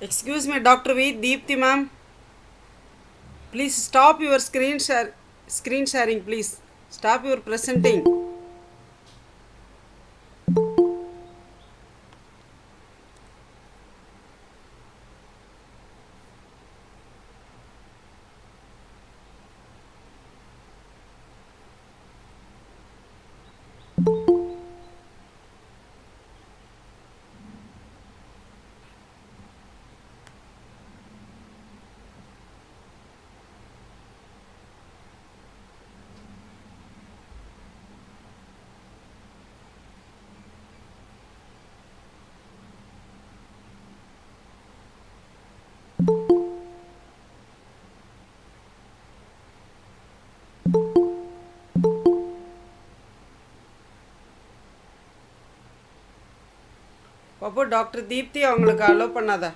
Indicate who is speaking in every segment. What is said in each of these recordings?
Speaker 1: Excuse me, Dr. V. Deepthi ma'am. Please stop your screen sharing, please. Stop your presenting. பாப்போ doctor Deepti அவங்களுக்கு allow பண்ணாத.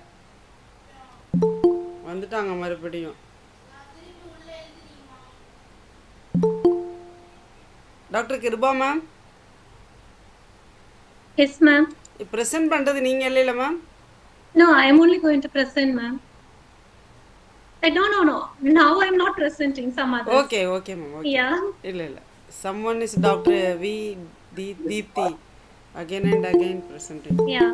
Speaker 1: வந்துட்டாங்க மறுபடியும். Doctor Kripa ma'am.
Speaker 2: Yes, ma'am.
Speaker 1: Present பண்ணுறது நீங்கள் இல்லைல்ல ma'am?
Speaker 2: No, I am only going to present, ma'am. No. Now I am not presenting some others.
Speaker 1: Okay okay ma'am. Okay.
Speaker 2: Yeah.
Speaker 1: இல்லை இல்லை. Someone is Dr. V. Deepthi. Again and again presenting.
Speaker 2: Yeah.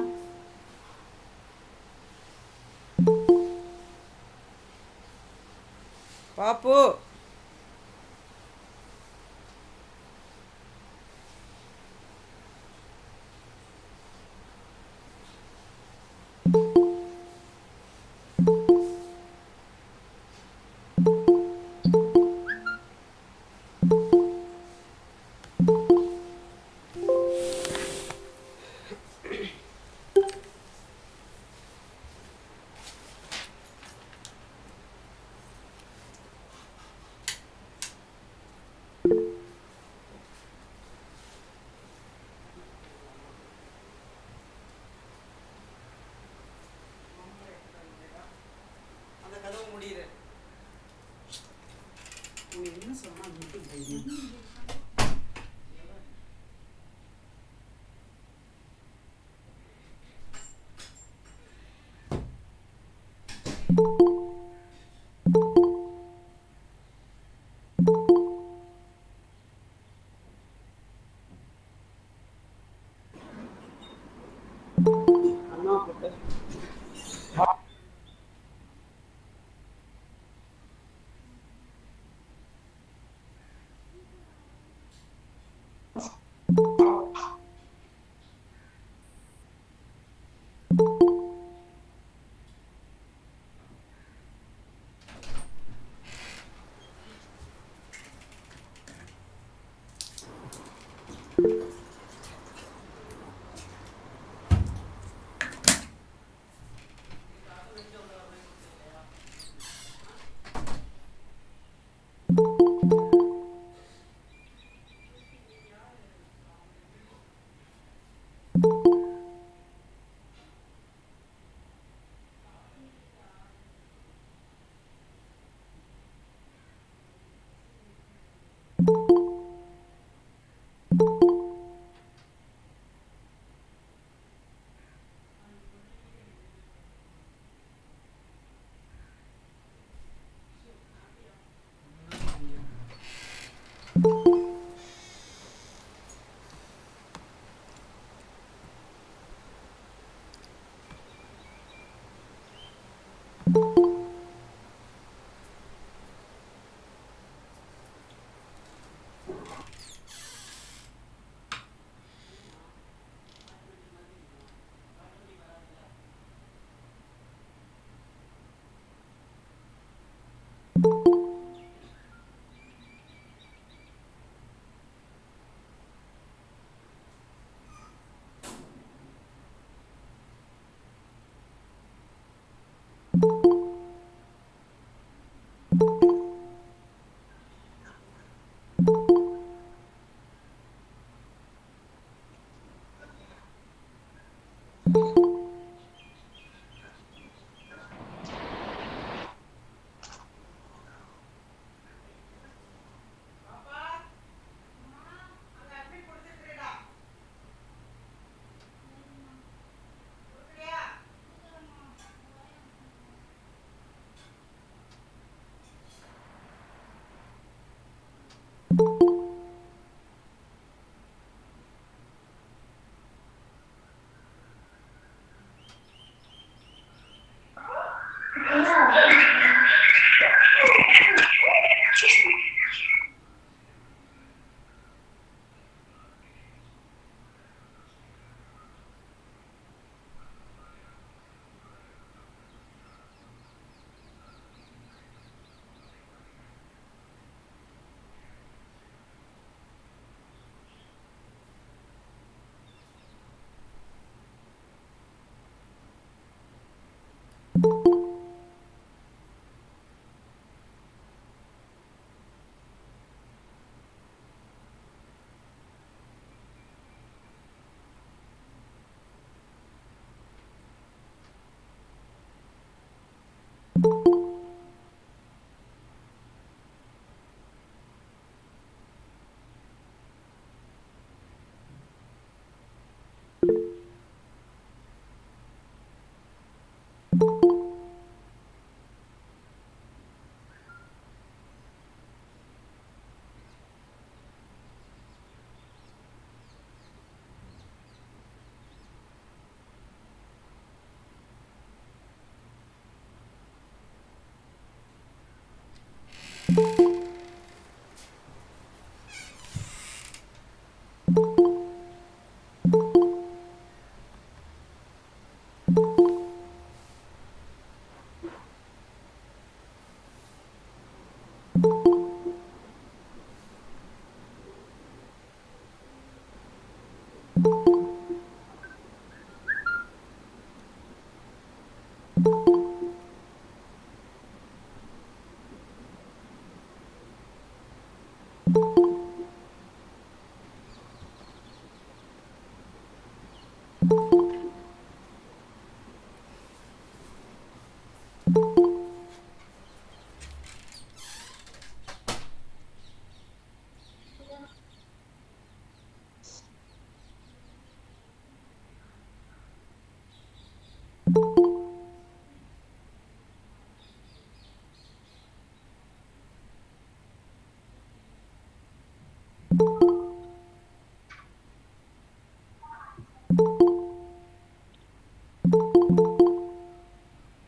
Speaker 1: பாப்பு. அந்த கதவு முடியுது. நீ என்ன சொன்னா மட்டும் தைரியம். அண்ணா போட்டு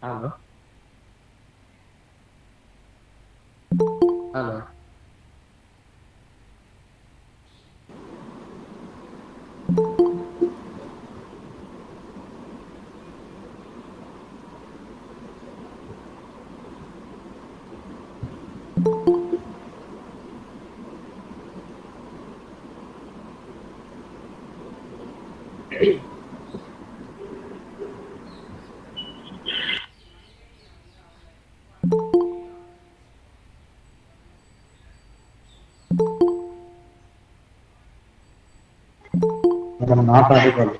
Speaker 3: Halo, halo. మనం మాట్లాడుకోవాలి.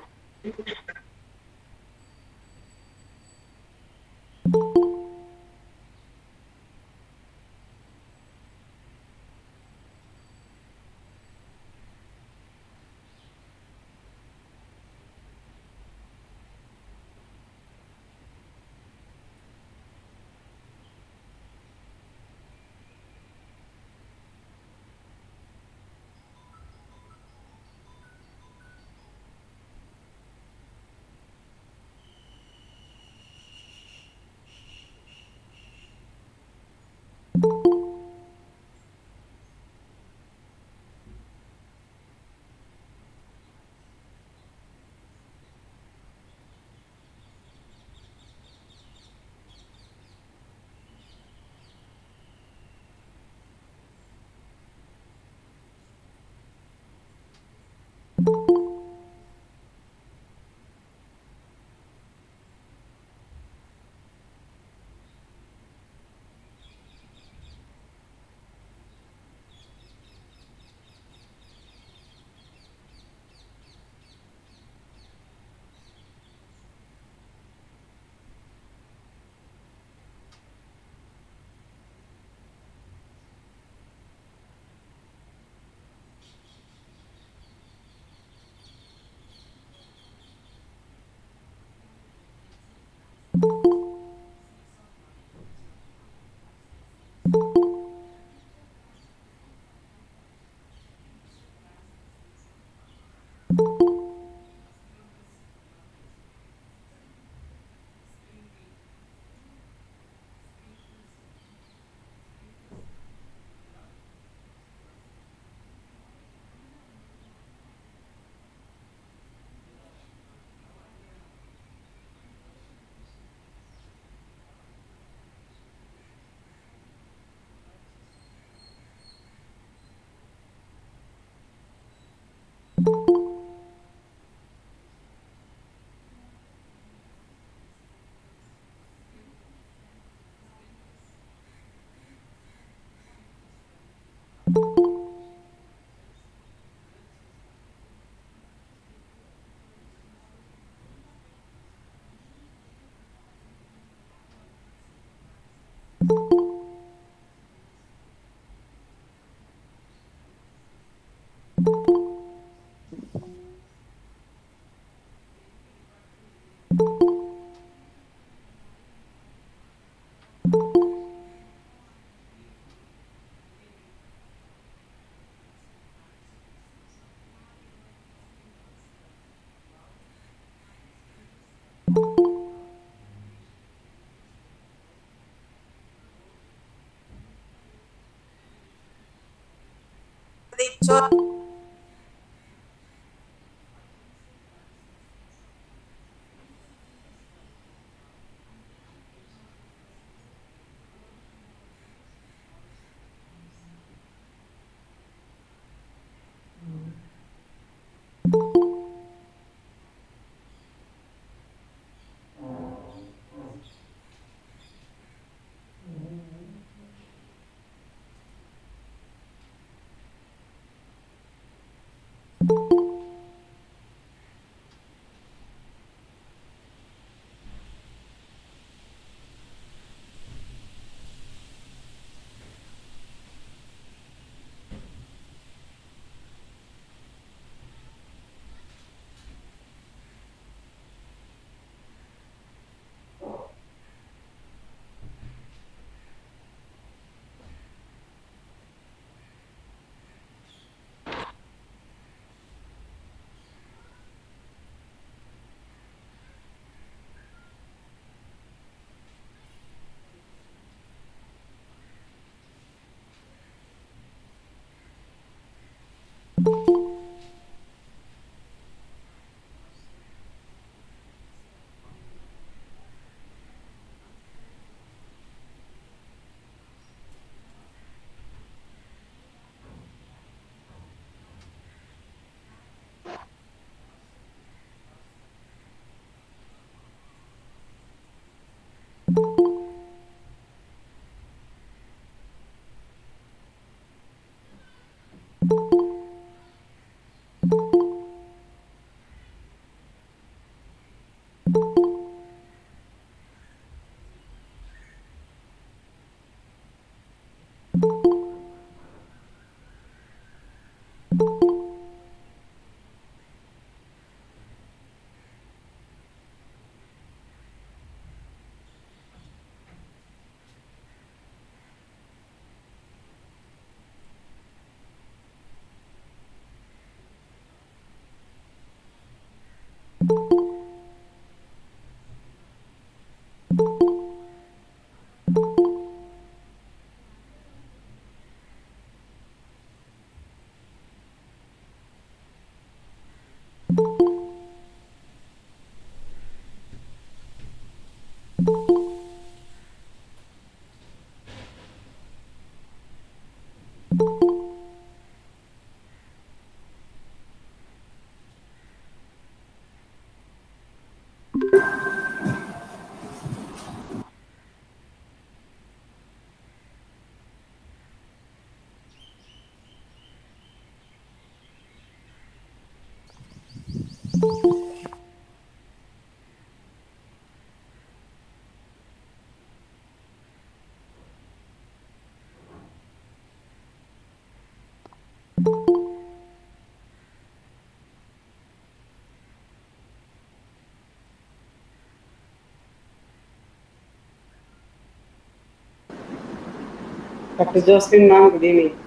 Speaker 1: Dr. Josephine, ma'am, good evening.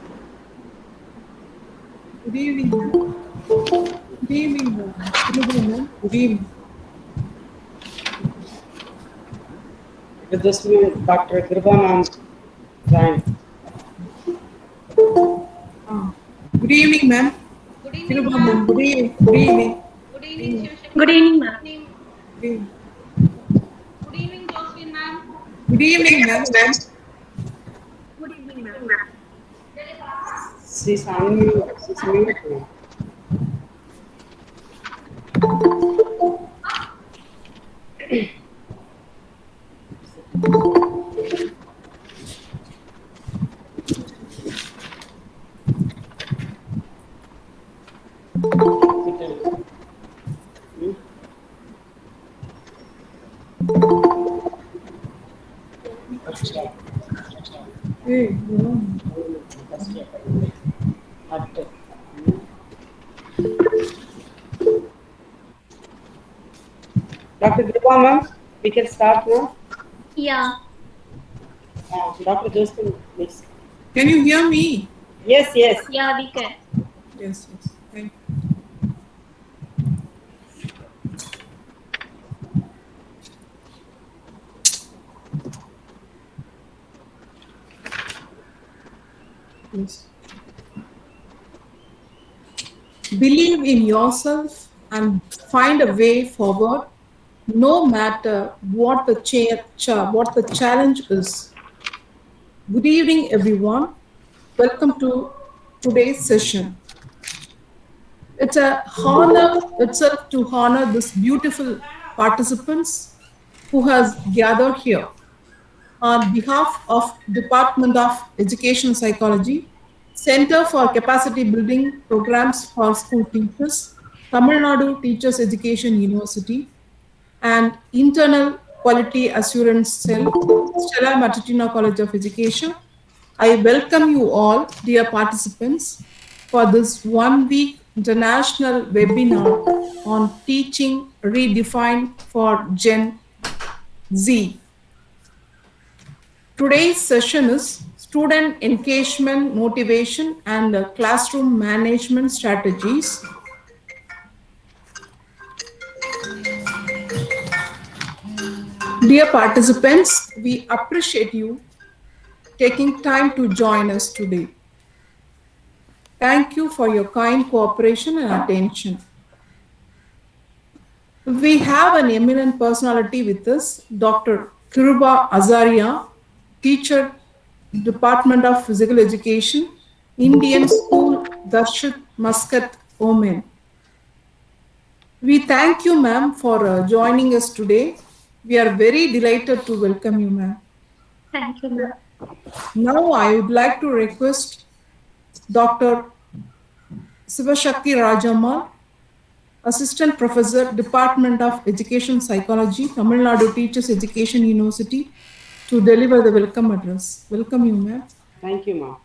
Speaker 4: Good evening, ma'am. Good evening, ma'am. Good evening, ma'am. Good evening.
Speaker 1: It just me, Dr. Kripa ma'am joined.
Speaker 4: Good evening, ma'am.
Speaker 5: Good evening,
Speaker 4: Kiruba,
Speaker 5: ma'am.
Speaker 4: ma'am. Good evening. Good evening.
Speaker 5: Good evening, Shivashakti
Speaker 2: Good
Speaker 5: ma'am.
Speaker 2: evening, ma'am.
Speaker 4: Good evening,
Speaker 5: Good evening, Josephine ma'am.
Speaker 4: Good evening, ma'am.
Speaker 2: Good evening, ma'am.
Speaker 1: She's unmute. She's mute. Ma'am.
Speaker 4: Hey,
Speaker 1: At- Dr. Kripa ma'am, we can start now.
Speaker 2: Yeah.
Speaker 1: Dr. Josephine, please.
Speaker 4: can you hear me?
Speaker 1: Yes, yes.
Speaker 2: Yeah, we can.
Speaker 4: Yes, yes. Thank you. Yes. Believe in yourself and find a way forward, no matter what what the challenge is. Good evening, everyone. Welcome to today's session. It's a honor itself to honor this beautiful participants who has gathered here on behalf of Department of Education Psychology, Center for Capacity Building Programs for School Teachers, Tamil Nadu Teachers Education University, and Internal Quality Assurance Cell, Stella Matutina College of Education. I welcome you all, dear participants, for this 1 week international webinar on teaching redefined for Gen Z. Today's session is student engagement, motivation, and classroom management strategies. Dear participants, we appreciate you taking time to join us today. Thank you for your kind cooperation and attention. We have an eminent personality with us, Dr. Kiruba Azaria, teacher, Department of Physical Education, Indian School, Darshit Muscat, Oman. We thank you, ma'am, for joining us today. We are very delighted to welcome you, ma'am.
Speaker 2: Thank you, ma'am.
Speaker 4: Now, I would like to request Dr. Sivashakti Rajamal, Assistant Professor, Department of Education Psychology, Tamil Nadu Teachers Education University, to deliver the welcome address. Welcome you, ma'am.
Speaker 1: Thank you, ma'am.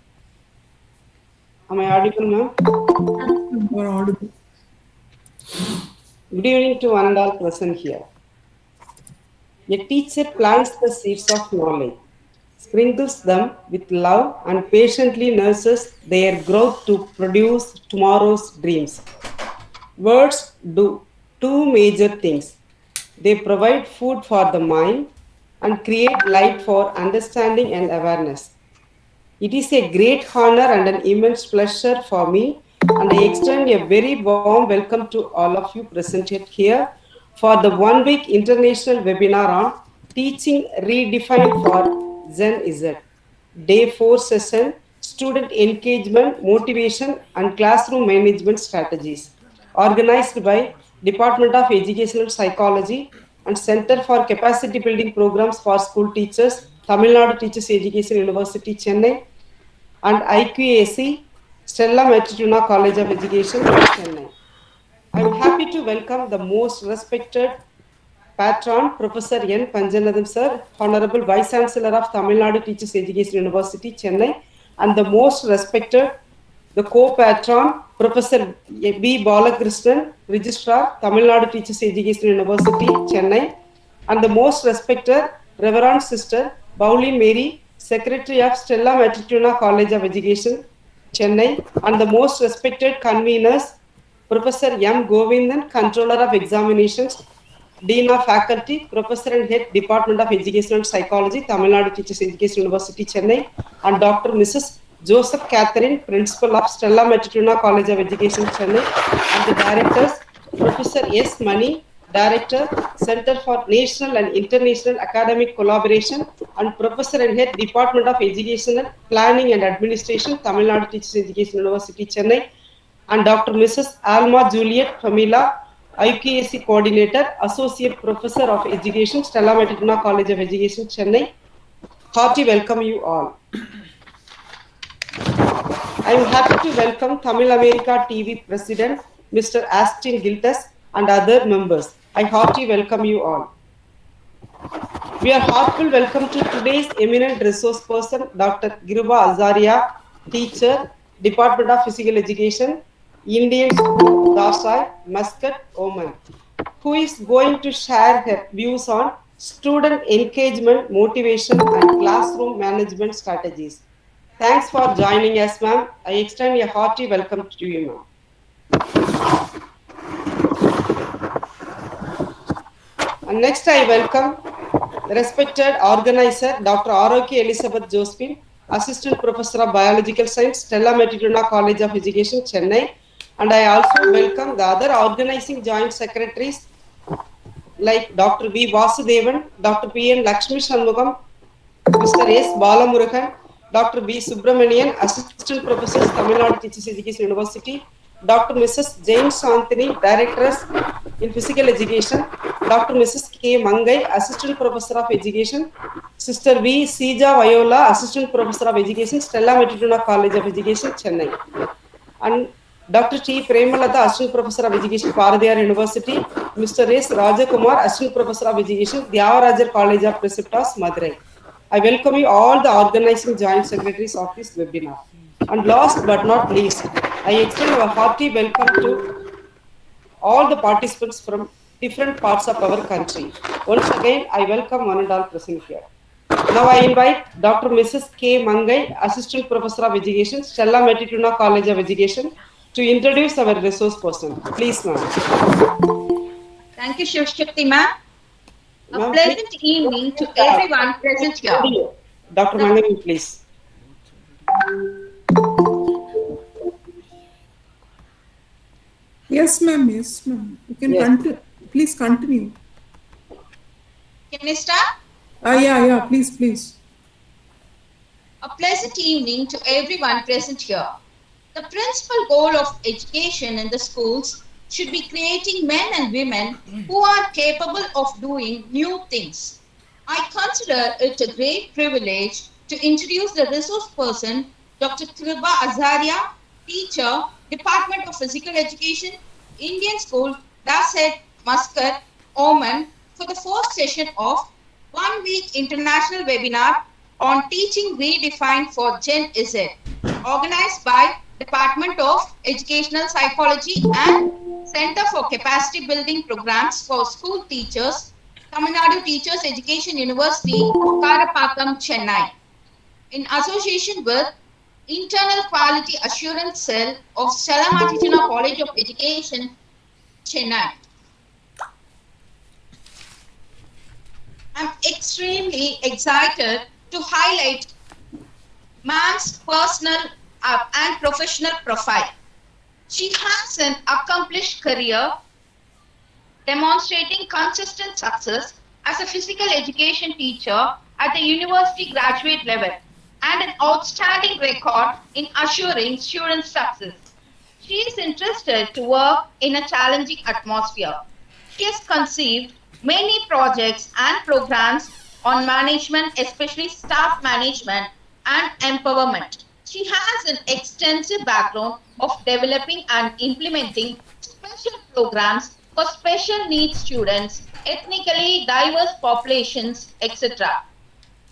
Speaker 1: Am I audible, ma'am?
Speaker 4: You are audible.
Speaker 1: Good evening to one and all present here. A teacher plants the seeds of knowledge, sprinkles them with love, and patiently nurses their growth to produce tomorrow's dreams. Words do two major things. They provide food for the mind and create light for understanding and awareness. It is a great honor and an immense pleasure for me, and I extend a very warm welcome to all of you presented here for the 1 week international webinar on Teaching Redefined for Gen Z. Day 4 session, Student Engagement, Motivation and Classroom Management Strategies, organized by Department of Educational Psychology and Center for Capacity Building Programs for School Teachers, Tamil Nadu Teachers Education University, Chennai, and IQAC, Stella Matutina College of Education, Chennai. I am happy to welcome the most respected patron, Professor N. Panjanadam Sir, Honorable Vice Chancellor of Tamil Nadu Teachers Education University, Chennai, and the most respected, the co-patron, Professor B. Balakrishnan, Registrar, Tamil Nadu Teachers Education University, Chennai, and the most respected, Reverend Sister Pauline Mary, Secretary of Stella Matutina College of Education, Chennai, and the most respected conveners, Professor M. Govindan, Controller of Examinations, Dean of Faculty, Professor and Head, Department of Education and Psychology, Tamil Nadu Teachers Education University, Chennai, and Dr. Mrs. Joseph Catherine, Principal of Stella Matutina College of Education, Chennai, and the Directors, Professor S. Mani, Director, Center for National and International Academic Collaboration, and Professor and Head, Department of Educational Planning and Administration, Tamil Nadu Teachers Education University, Chennai, and Dr. Mrs. Alma Juliet Famila, IQAC Coordinator, Associate Professor of Education, Stella Matutina College of Education, Chennai. Hearty welcome you all. I am happy to welcome Tamil America TV President, Mr. Astin Gildas, and other members. I heartily welcome you all. We are heartful welcome to today's eminent resource person, Dr. Giruba Azaria, teacher, Department of Physical Education, Indian School, Dasai, Muscat, Oman, who is going to share her views on student engagement, motivation, and classroom management strategies. Thanks for joining us, ma'am. I extend a hearty welcome to you, ma'am. And next, I welcome the respected organizer, Dr. Aroki Elizabeth Josephine, Assistant Professor of Biological Science, Stella Matutina College of Education, Chennai. And I also welcome the other organizing joint secretaries like Dr. V. Vasudevan, Dr. P. N. Lakshmi Shanmugam, Mr. S. Balamurugan, Dr. B. Subramanian, Assistant Professors, Tamil Nadu Teachers Education University, Dr. Mrs. Jane Santini, Directors in Physical Education, Dr. Mrs. K. Mangai, Assistant Professor of Education, Sister V. Sija Viola, Assistant Professor of Education, Stella Matutina College of Education, Chennai, and Dr. T. Premalata, Assistant Professor of Education, Paradiyar University, Mr. S. Rajakumar, Assistant Professor of Education, Dyavarajar College of Preceptors, Madurai. I welcome you all the organizing joint secretaries of this webinar. And last but not least, I extend a hearty welcome to all the participants from different parts of our country. Once again, I welcome one and all present here. Now I invite Dr. Mrs. K. Mangai, Assistant Professor of Education, Stella Matutina College of Education, to introduce our resource person. Please, ma'am.
Speaker 5: Thank you, Shivshakti ma'am. A pleasant evening to everyone present here.
Speaker 1: Dr. Mangai, please.
Speaker 4: Yes, ma'am. Yes, ma'am. You can continue. Please continue.
Speaker 5: Can I start?
Speaker 4: Yeah. Please.
Speaker 5: A pleasant evening to everyone present here. The principal goal of education in the schools should be creating men and women who are capable of doing new things. I consider it a great privilege to introduce the resource person, Dr. Giruba Azaria, teacher, Department of Physical Education, Indian School, Dasset, Muscat, Oman, for the first session of 1 week international webinar on teaching redefined for Gen Z, organized by Department of Educational Psychology and Center for Capacity Building Programs for School Teachers, Tamil Nadu Teachers Education University, Karapakkam, Chennai, in association with Internal Quality Assurance Cell of Stella Matutina College of Education, Chennai. I'm extremely excited to highlight ma'am's personal and professional profile. She has an accomplished career demonstrating consistent success as a physical education teacher at the university graduate level and an outstanding record in assuring student success. She is interested to work in a challenging atmosphere. She has conceived many projects and programs on management, especially staff management and empowerment. She has an extensive background of developing and implementing special programs for special needs students, ethnically diverse populations, etc.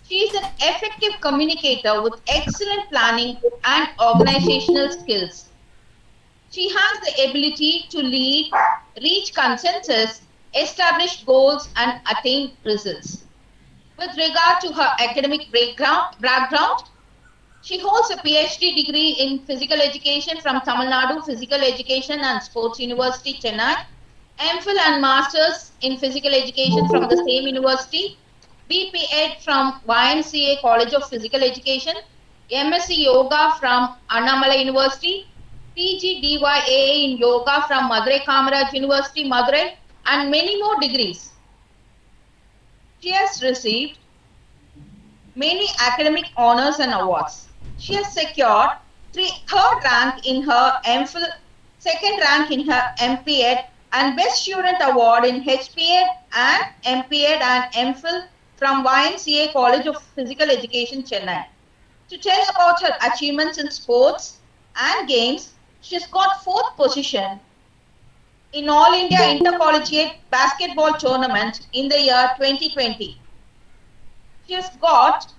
Speaker 5: She is an effective communicator with excellent planning and organizational skills. She has the ability to lead, reach consensus, establish goals, and attain results. With regard to her academic background, She holds a PhD degree in physical education from Tamil Nadu Physical Education and Sports University, Chennai, MPhil and Masters in Physical Education from the same university, BPEd from YMCA College of Physical Education, MSc Yoga from Annamalai University, PGDYA in Yoga from Madurai Kamaraj University, Madurai, and many more degrees. She has received many academic honors and awards. She has secured third rank in her MPhil, second rank in her MPEd, and Best Student Award in HPEd and MPEd and MPhil from YMCA College of Physical Education, Chennai. To tell about her achievements in sports and games, she has got fourth position in All India Intercollegiate Basketball Tournament in the year 2020. She has got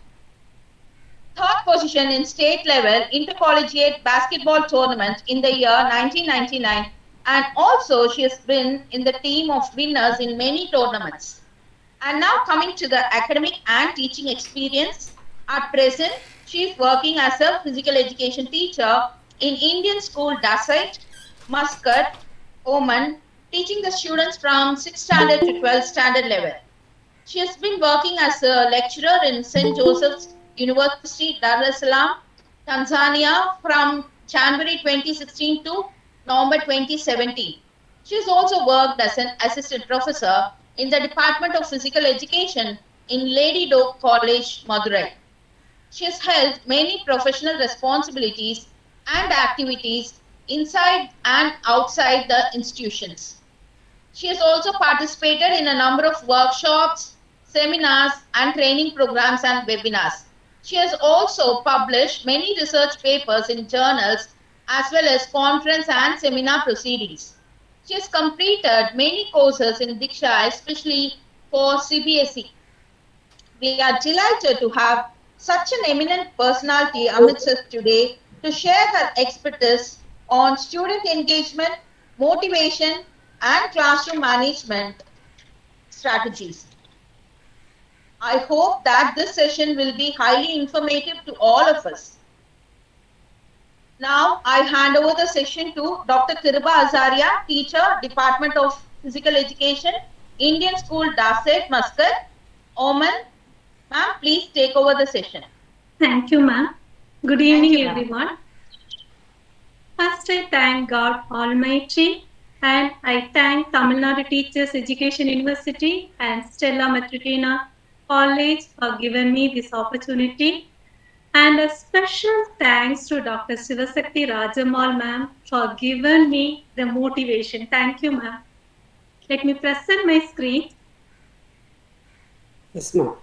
Speaker 5: third position in state level intercollegiate basketball tournament in the year 1999, and also she has been in the team of winners in many tournaments. And now coming to the academic and teaching experience, at present she is working as a physical education teacher in Indian School Dasite, Muscat, Oman, teaching the students from 6th standard to 12th standard level. She has been working as a lecturer in St. Joseph's University, Dar es Salaam, Tanzania from January 2016 to November 2017. She has also worked as an assistant professor in the Department of Physical Education in Lady Doak College, Madurai. She has held many professional responsibilities and activities inside and outside the institutions. She has also participated in a number of workshops, seminars, and training programs and webinars. She has also published many research papers in journals as well as conference and seminar proceedings. She has completed many courses in Diksha, especially for CBSE. We are delighted to have such an eminent personality amidst us today to share her expertise on student engagement, motivation, and classroom management strategies. I hope that this session will be highly informative to all of us. Now I hand over the session to Dr. Kiruba Azaria, teacher, Department of Physical Education, Indian School Dasset, Muscat, Oman. Ma'am, please take over the session.
Speaker 2: Thank you, ma'am. Good evening,
Speaker 5: you, ma'am.
Speaker 2: everyone. First, I thank God Almighty, and I thank Tamil Nadu Teachers Education University and Stella Matricina College for giving me this opportunity. And a special thanks to Dr. Sivasakti Rajamal ma'am for giving me the motivation. Thank you, ma'am. Let me present my screen.
Speaker 1: Yes, ma'am.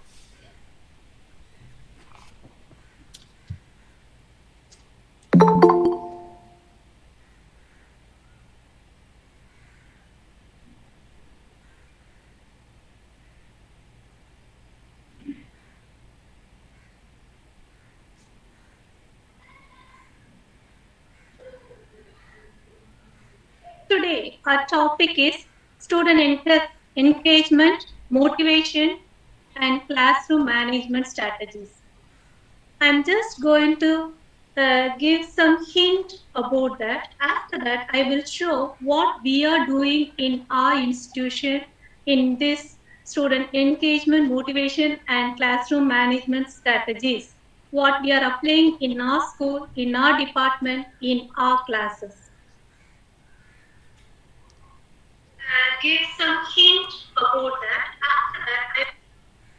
Speaker 2: Today, our topic is student engagement, motivation, and classroom management strategies. I'm just going to give some hint about that. After that, I will show what we are doing in our institution in this student engagement, motivation, and classroom management strategies. What we are applying in our school, in our department, in our classes. Give some hint about that. After that,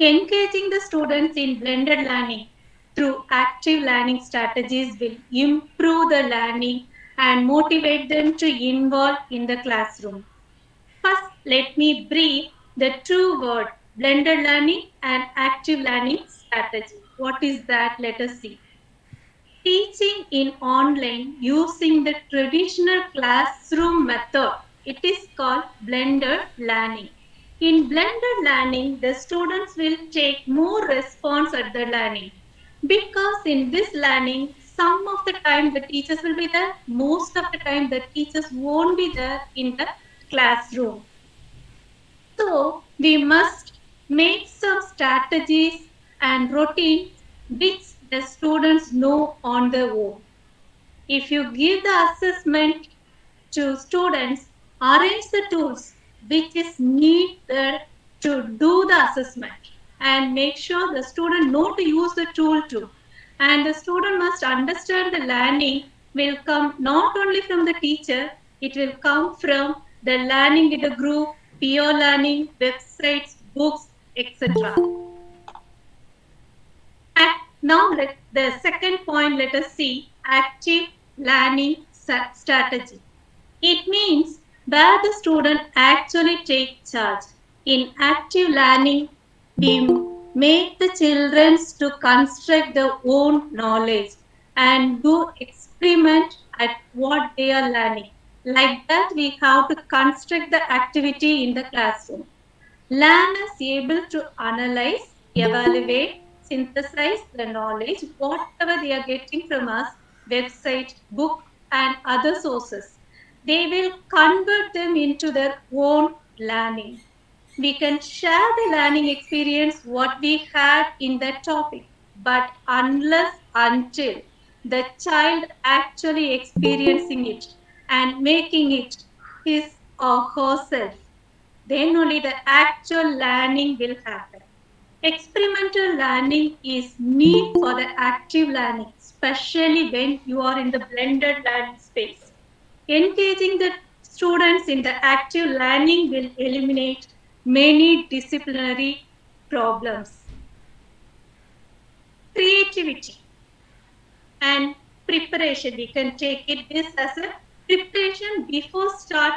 Speaker 2: engaging the students in blended learning through active learning strategies will improve the learning and motivate them to involve in the classroom. First, let me brief the two words blended learning and active learning strategy. What is that? Let us see. Teaching in online using the traditional classroom method. It is called blended learning. In blended learning, the students will take more response at the learning, because in this learning, some of the time the teachers will be there, most of the time the teachers won't be there in the classroom. So we must make some strategies and routines which the students know on their own. If you give the assessment to students, arrange the tools which is needed to do the assessment and make sure the student know to use the tool too. And the student must understand the learning will come not only from the teacher, it will come from the learning in the group, peer learning, websites, books, etc. Now, the second point, let us see active learning strategy. It means where the student actually take charge. In active learning, we make the children to construct their own knowledge and do experiment at what they are learning. Like that, we have to construct the activity in the classroom. Learners able to analyze, evaluate, synthesize the knowledge, whatever they are getting from us, website, book, and other sources. They will convert them into their own learning. We can share the learning experience what we had in that topic, but until the child actually experiencing it and making it his or herself, then only the actual learning will happen. Experimental learning is need for the active learning, especially when you are in the blended learning space. Engaging the students in the active learning will eliminate many disciplinary problems. Creativity and preparation. We can take it this as a preparation before start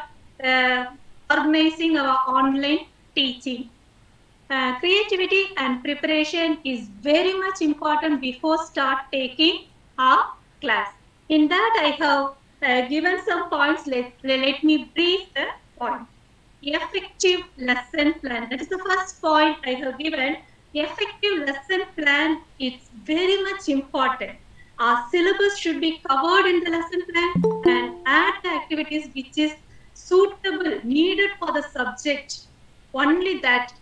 Speaker 2: organizing our online teaching. Creativity and preparation is very much important before start taking our class. In that, I have given some points. Let me brief the point. Effective lesson plan. That is the first point I have given. Effective lesson plan is very much important. Our syllabus should be covered in the lesson plan and add the activities which is suitable, needed for the subject. Only that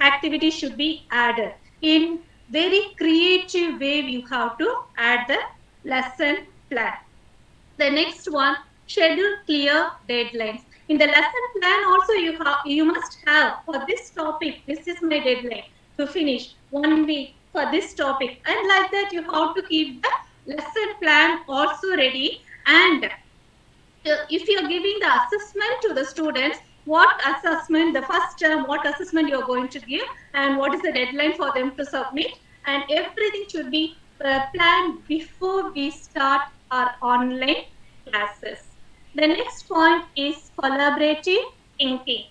Speaker 2: activity should be added. In very creative way, you have to add the lesson plan. The next one, schedule clear deadlines. In the lesson plan also you must have for this topic, this is my deadline to finish 1 week for this topic, and like that you have to keep the lesson plan also ready. And if you are giving the assessment to the students, what assessment, the first term, what assessment you are going to give and what is the deadline for them to submit, and everything should be planned before we start our online classes. The next point is collaborative thinking.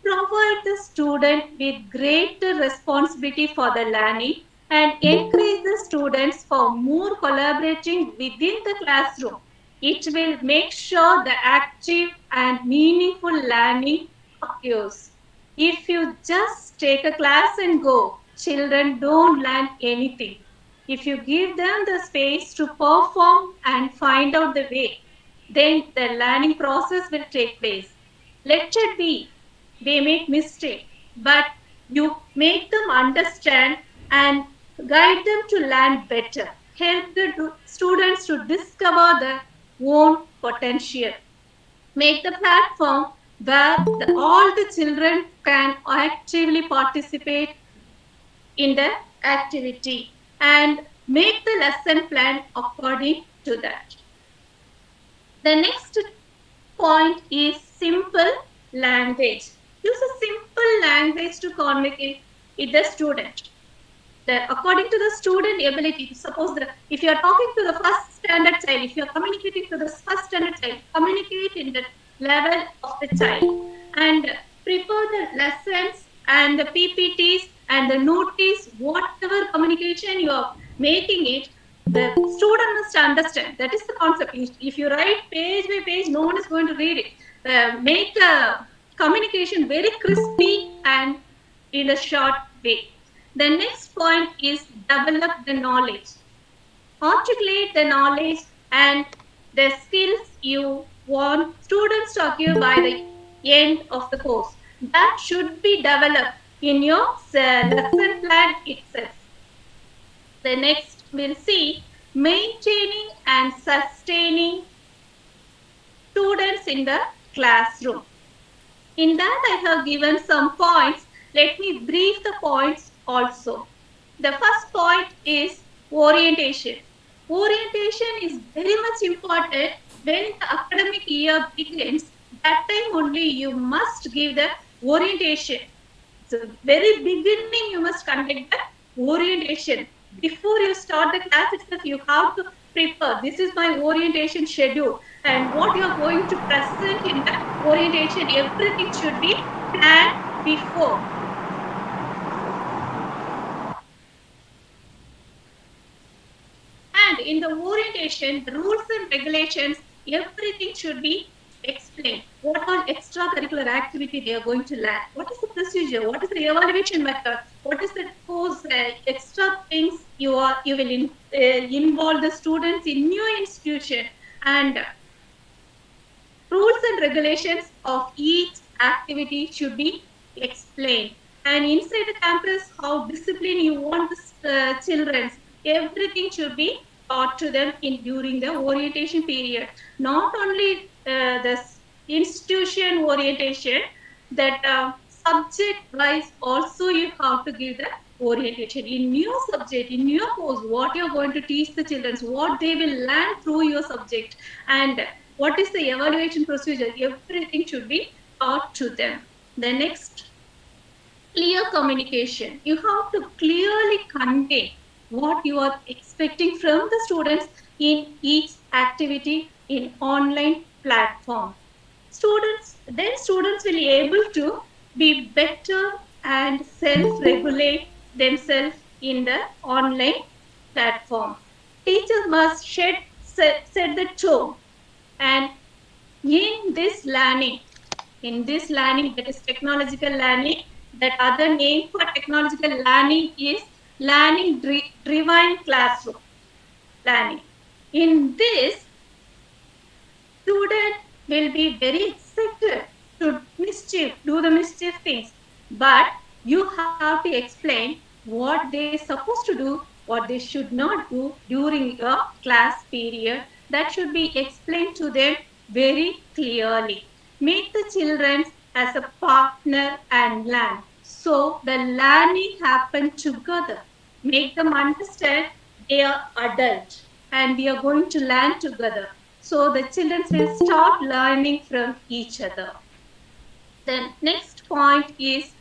Speaker 2: Provide the student with greater responsibility for the learning and encourage the students for more collaborating within the classroom. It will make sure the active and meaningful learning occurs. If you just take a class and go, children don't learn anything. If you give them the space to perform and find out the way, then the learning process will take place. Let it be, they make mistake, but you make them understand and guide them to learn better. Help the students to discover their own potential. Make the platform where all the children can actively participate in the activity and make the lesson plan according to that. The next point is simple language. Use a simple language to communicate with the student. According to the student ability, suppose if you are talking to the first standard child, if you are communicating to the first standard child, communicate in the level of the child and prepare the lessons and the PPTs and the notice, whatever communication you are making it, the student must understand. That is the concept. If you write page by page, no one is going to read it. Make the communication very crispy and in a short way. The next point is develop the knowledge. Articulate the knowledge and the skills you want students to acquire by the end of the course. That should be developed in your lesson plan itself. The next we'll see maintaining and sustaining students in the classroom. In that, I have given some points. Let me brief the points also. The first point is orientation. Orientation is very much important when the academic year begins. That time only you must give the orientation. So, very beginning you must conduct the orientation. Before you start the class itself, you have to prepare. This is my orientation schedule, and what you are going to present in the orientation. Everything should be planned before. And in the orientation, the rules and regulations, everything should be explained. What all extracurricular activity they are going to learn? What is the procedure? What is the evaluation method? What is the course extra things you will involve the students in new institution, and rules and regulations of each activity should be explained. And inside the campus, how discipline you want the children, everything should be taught to them during the orientation period. Not only the institution orientation, that subject wise also you have to give the orientation in new subject, in new course, what you're going to teach the children, what they will learn through your subject, and what is the evaluation procedure. Everything should be taught to them. The next, clear communication. You have to clearly convey what you are expecting from the students in each activity in online platform. Students will be able to be better and self-regulate themselves in the online platform. Teachers must set the tone, and in this learning, that is technological learning, that other name for technological learning is learning driven classroom learning. In this, student will be very excited to do the mischief things, but you have to explain what they supposed to do, what they should not do during your class period. That should be explained to them very clearly. Make the children as a partner and learn. So the learning happen together. Make them understand they are adult and we are going to learn together. So the children will start learning from each other. The next point is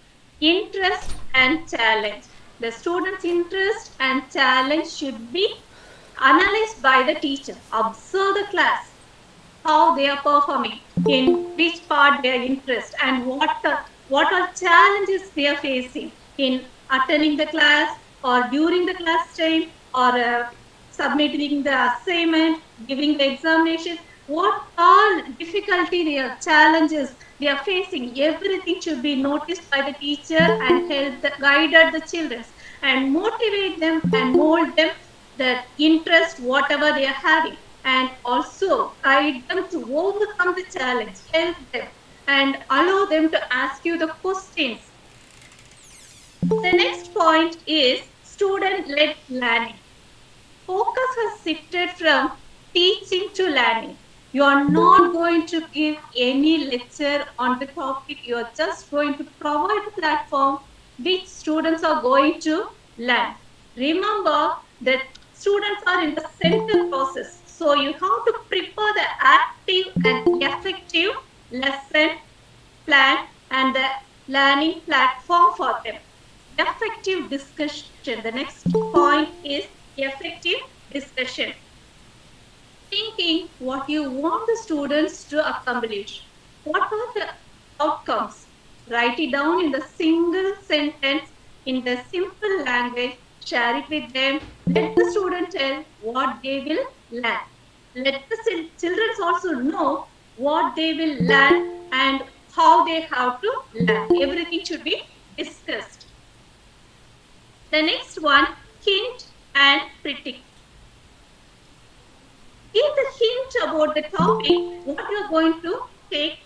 Speaker 2: interest and challenge. The students' interest and challenge should be analyzed by the teacher. Observe the class, how they are performing, in which part they are interested, and what are challenges they are facing in attending the class or during the class time, or submitting the assignment, giving the examination. What all difficulty their challenges they are facing, everything should be noticed by the teacher and guided the children and motivate them and mold them the interest whatever they are having, and also guide them to overcome the challenge, help them and allow them to ask you the questions. The next point is student-led learning. Focus has shifted from teaching to learning. You are not going to give any lecture on the topic. You are just going to provide a platform which students are going to learn. Remember that students are in the center process. So you have to prepare the active and effective lesson plan and the learning platform for them. Effective discussion. The next point is effective discussion. Thinking what you want the students to accomplish. What are the outcomes? Write it down in the single sentence in the simple language. Share it with them. Let the student tell what they will learn. Let the children also know what they will learn and how they have to learn. Everything should be discussed. The next one, hint and predict. Give the hint about the topic, what you are going to take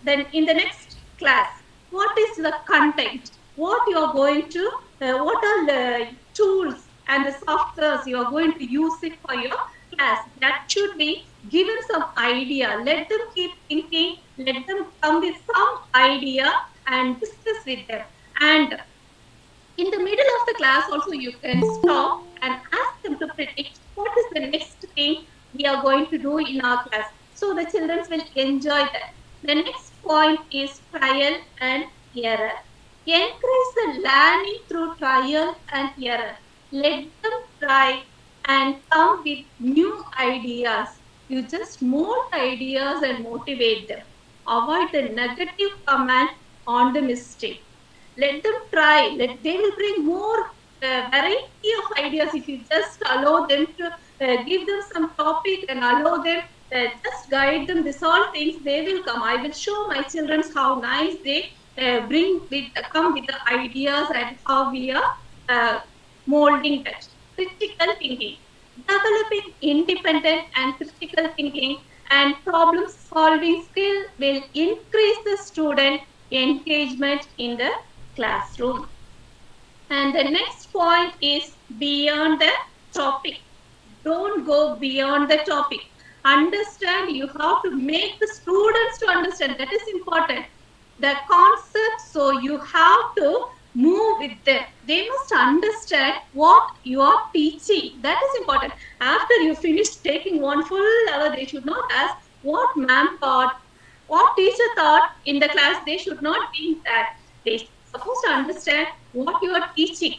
Speaker 2: then in the next class. What is the content? What you are going to, what are the tools and the softwares you are going to use it for your class. That should be given some idea. Let them keep thinking, let them come with some idea and discuss with them. And in the middle of the class also you can stop and ask them to predict what is the next thing we are going to do in our class. So the children will enjoy that. The next point is trial and error. Encourage the learning through trial and error. Let them try and come with new ideas. You just mold ideas and motivate them. Avoid the negative comment on the mistake. Let them try. They will bring more variety of ideas if you just allow them to give them some topic and allow them, just guide them. This all things they will come. I will show my children how nice they come with the ideas and how we are molding that. Critical thinking. Developing independent and critical thinking and problem solving skill will increase the student engagement in the classroom. And the next point is beyond the topic. Don't go beyond the topic. Understand, you have to make the students to understand. That is important. The concept, so you have to move with them. They must understand what you are teaching. That is important. After you finish taking one full hour, they should not ask what ma'am thought, what teacher thought in the class. They should not think that. They supposed to understand what you are teaching.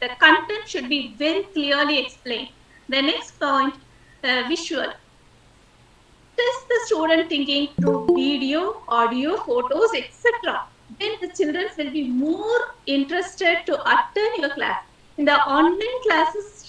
Speaker 2: The content should be very clearly explained. The next point, visual. Test the student thinking through video, audio, photos, etc. Then the children will be more interested to attend your class. In the online classes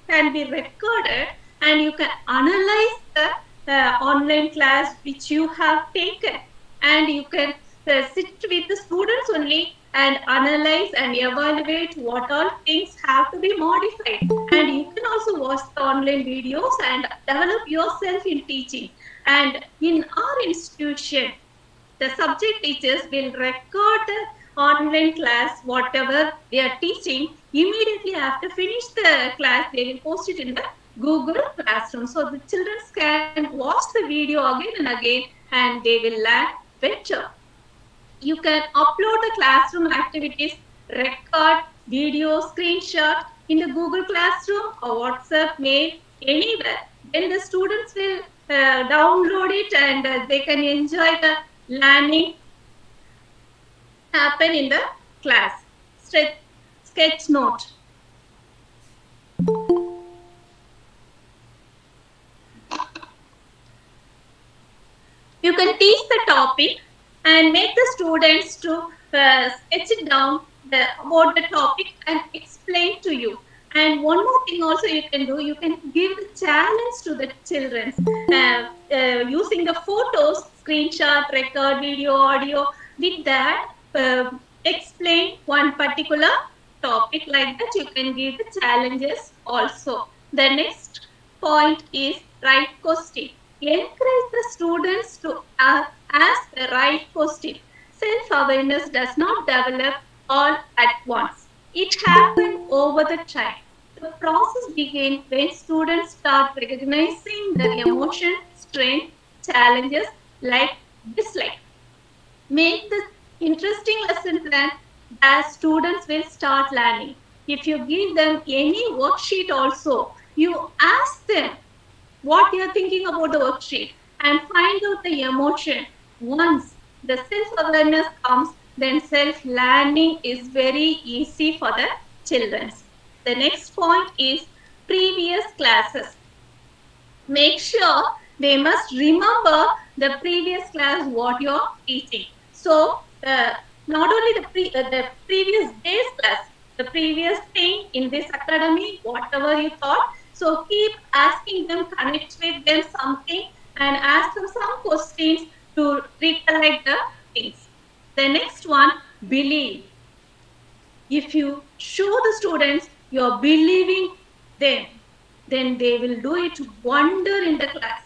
Speaker 2: can be recorded and you can analyze the online class which you have taken, and you can sit with the students only and analyze and evaluate what all things have to be modified. And you can also watch the online videos and develop yourself in teaching. And in our institution, the subject teachers will record the online class, whatever they are teaching. Immediately after finish the class, they will post it in the Google Classroom. So the children can watch the video again and again and they will learn better. You can upload the classroom activities, record, video, screenshot in the Google Classroom or WhatsApp, mail, anywhere. Then the students will download it and they can enjoy the learning happen in the class. Sketch note. You can teach the topic and make the students to sketch it down about the topic and explain to you. And one more thing also you can do, you can give the challenge to the children using the photos, screenshot, record, video, audio. With that, explain one particular topic. Like that, you can give the challenges also. The next point is right question. Encourage the students to ask the right question. Self-awareness does not develop all at once. It happens over the time. The process begins when students start recognizing their emotion, strength, challenges, like, dislike. Make the interesting lesson plan as students will start learning. If you give them any worksheet also, you ask them what you are thinking about the worksheet and find out the emotion. Once the self-awareness comes, then self-learning is very easy for the children. The next point is previous classes. Make sure they must remember the previous class what you are teaching. So not only the previous day's class, the previous thing in this academy, whatever you thought. So keep asking them, connect with them something and ask them some questions to recollect the things. The next one, believe. If you show the students you're believing them, then they will do it wonder in the class.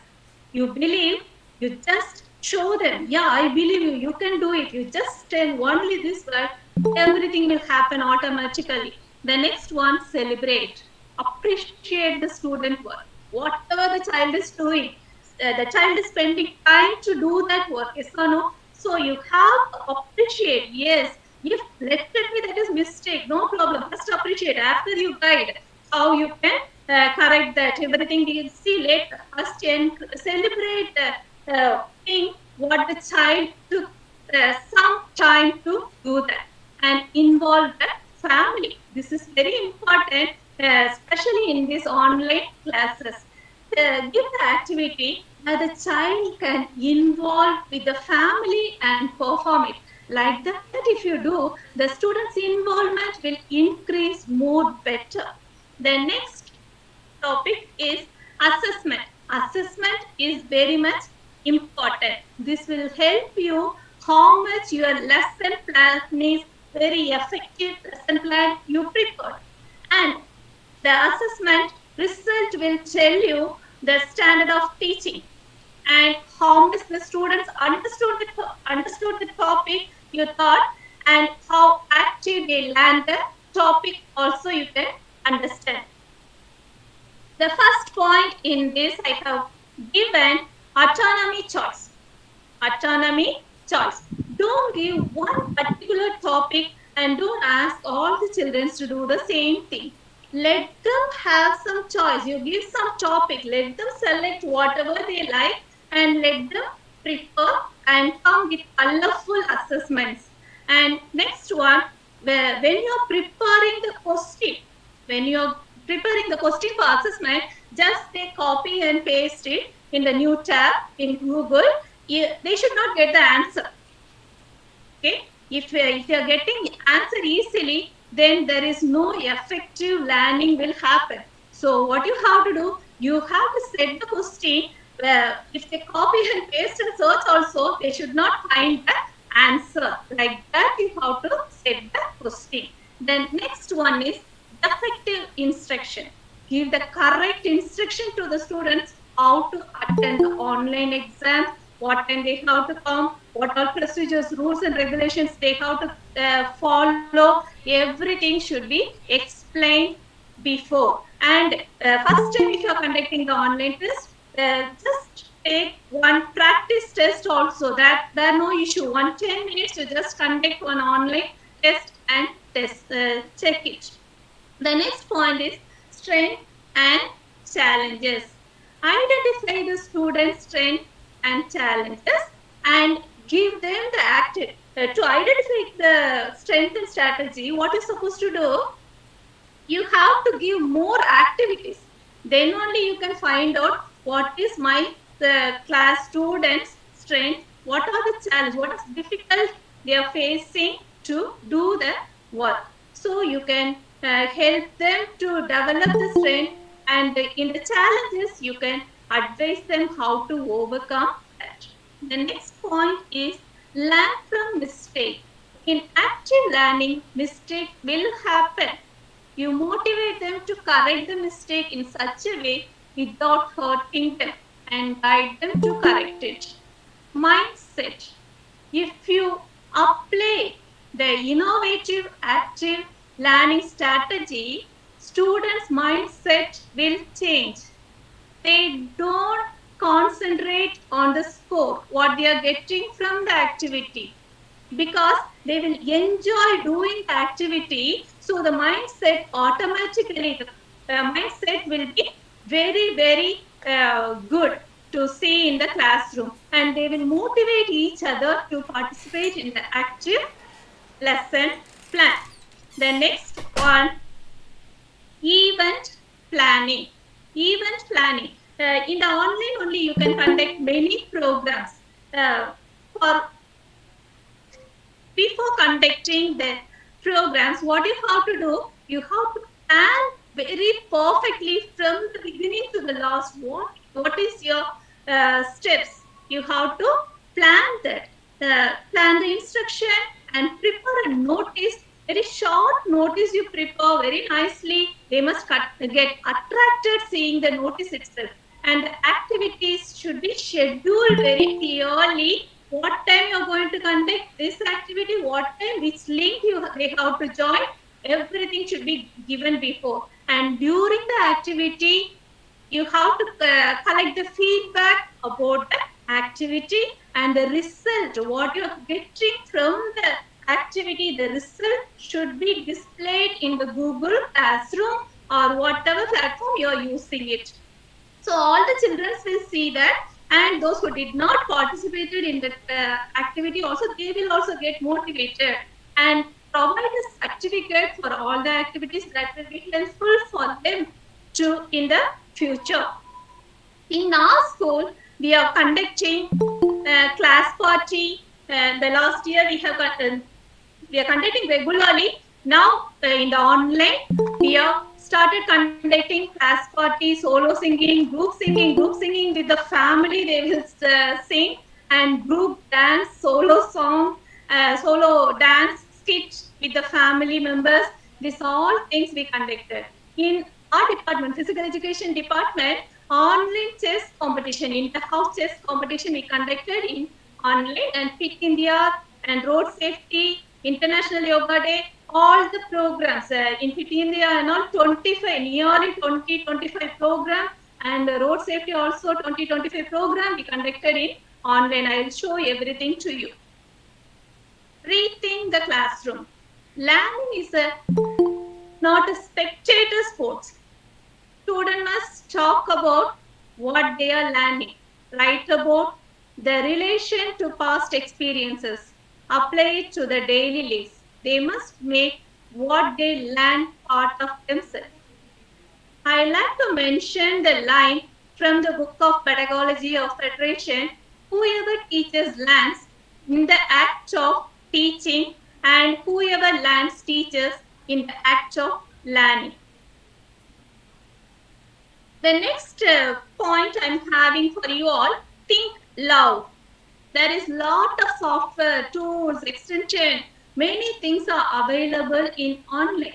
Speaker 2: You believe, you just show them, yeah, I believe you can do it. You just tell only this word, everything will happen automatically. The next one, celebrate. Appreciate the student work. Whatever the child is doing, the child is spending time to do that work, yes or no? So you have to appreciate. Yes, if let it be that is mistake, no problem. First appreciate. After you guide how you can correct that. Everything you see later. First celebrate the thing what the child took some time to do that, and involve the family. This is very important, especially in these online classes. Give the activity that the child can involve with the family and perform it. Like that, if you do, the students' involvement will increase more better. The next topic is assessment. Assessment is very much important. This will help you how much your lesson plan is very effective lesson plan you prepared. And the assessment result will tell you the standard of teaching and how much the students understood the topic you thought, and how active they learned the topic also you can understand. The first point in this I have given autonomy choice. Autonomy choice. Don't give one particular topic and don't ask all the children to do the same thing. Let them have some choice. You give some topic, let them select whatever they like and let them prepare and come with colorful assessments. And next one, when you're preparing the question, when you're preparing the question for assessment, just they copy and paste it in the new tab in Google. They should not get the answer. Okay, if you're getting answer easily, then there is no effective learning will happen. So what you have to do, you have to set the question. If they copy and paste and search also, they should not find the answer. Like that, you have to set the question. Then next one is effective instruction. Give the correct instruction to the students how to attend the online exam, what time they have to come, what all procedures, rules and regulations they have to follow. Everything should be explained before. And first time if you are conducting the online test, just take one practice test also. That there are no issue. 10 minutes you just conduct one online test and check it. The next point is strength and challenges. Identify the students' strength and challenges and give them the active. To identify the strength and strategy, what you're supposed to do, you have to give more activities. Then only you can find out what is my class students' strength, what are the challenges, what is difficult they are facing to do the work. So you can help them to develop the strength, and in the challenges you can advise them how to overcome that. The next point is learn from mistake. In active learning, mistake will happen. You motivate them to correct the mistake in such a way without hurting them and guide them to correct it. Mindset. If you apply the innovative active learning strategy, students' mindset will change. They don't concentrate on the score, what they are getting from the activity, because they will enjoy doing the activity. So the mindset automatically, the mindset will be very, very good to see in the classroom, and they will motivate each other to participate in the active lesson plan. The next one, event planning. Event planning. In the online only you can conduct many programs. Before conducting the programs, what you have to do, you have to plan very perfectly from the beginning to the last. What is your steps? You have to plan that. Plan the instruction and prepare a notice. Very short notice you prepare very nicely. They must get attracted seeing the notice itself. And the activities should be scheduled very clearly. What time you are going to conduct this activity, what time, which link they have to join, everything should be given before. And during the activity, you have to collect the feedback about the activity and the result, what you're getting from the activity. The result should be displayed in the Google Classroom or whatever platform you're using it. So all the children will see that, and those who did not participated in the activity also, they will also get motivated and provide a certificate for all the activities that will be helpful for them to in the future. In our school, we are conducting class party. The last year we are conducting regularly. Now in the online, we have started conducting class party, solo singing, group singing with the family. They will sing, and group dance, solo song, solo dance skit with the family members. These all things we conducted. In our department, physical education department, online chess competition, inter-house chess competition we conducted in online, and Fit India and road safety, International Yoga Day, all the programs in Fit India and all 25, nearly 20-25 program, and road safety also 20-25 program we conducted in online. I will show everything to you. Rethink the classroom. Learning is not a spectator sport. Students must talk about what they are learning, write about the relation to past experiences, apply it to the daily lives. They must make what they learn part of themselves. I like to mention the line from the book of Pedagogy of Federation: whoever teaches learns in the act of teaching, and whoever learns teaches in the act of learning. The next point I'm having for you all, think loud. There is lot of software, tools, extension, many things are available in online.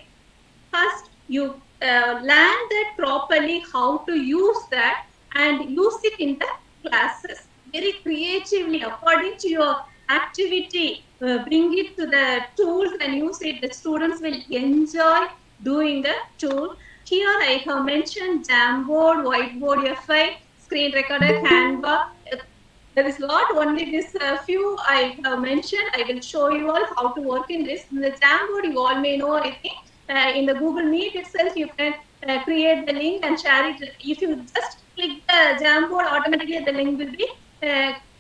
Speaker 2: First, you learn that properly, how to use that, and use it in the classes very creatively according to your activity. Bring it to the tools and use it. The students will enjoy doing the tool. Here I have mentioned Jamboard, Whiteboard FI, Screen Recorder, Canva. There is lot, only this few I have mentioned. I will show you all how to work in this. In the Jamboard, you all may know, I think. In the Google Meet itself, you can create the link and share it. If you just click the Jamboard, automatically the link will be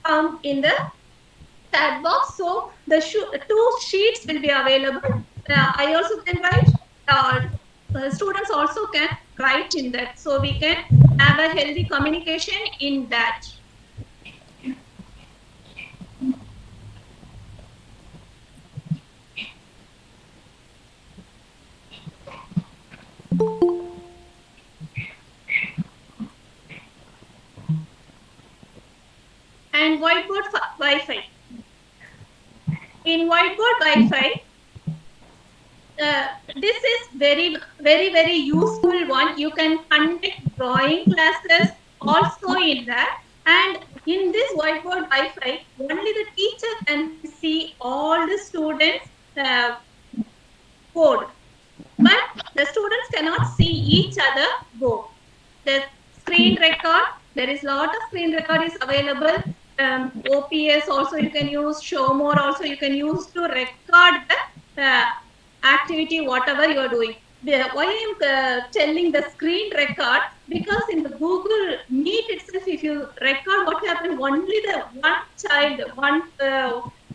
Speaker 2: come in the chat box. So the two sheets will be available. I also can write. Students also can write in that. So we can have a healthy communication in that. And whiteboard Wi-Fi. In whiteboard Wi-Fi, this is very useful one. You can conduct drawing classes also in that. And in this whiteboard Wi-Fi, only the teacher can see all the students' code, but the students cannot see each other go. The screen record, there is lot of screen record is available. OPS also you can use, show more also you can use to record the activity, whatever you are doing. Why I am telling the screen record, because in the Google Meet itself, if you record what happened, only the one child, one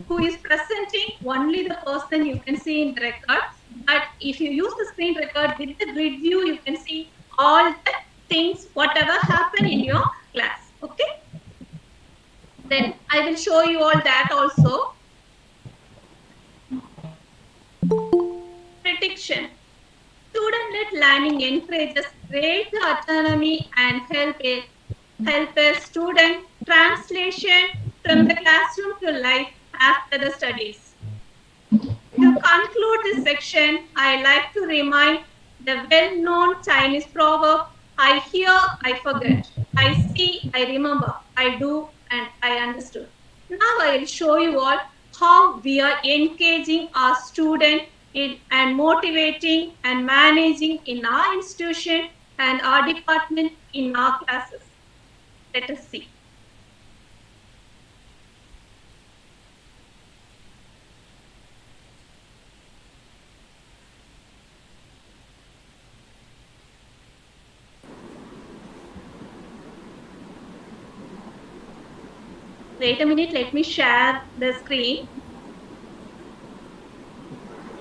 Speaker 2: who is presenting, only the person you can see in the record. But if you use the screen record with the grid view, you can see all the things, whatever happened in your class. Okay. Then I will show you all that also. Prediction. Student-led learning encourages greater autonomy and help a student translation from the classroom to life after the studies. To conclude this section, I like to remind the well-known Chinese proverb, I hear, I forget. I see, I remember. I do, and I understood. Now I will show you all how we are engaging our student and motivating and managing in our institution and our department in our classes. Let us see. Wait a minute, let me share the screen.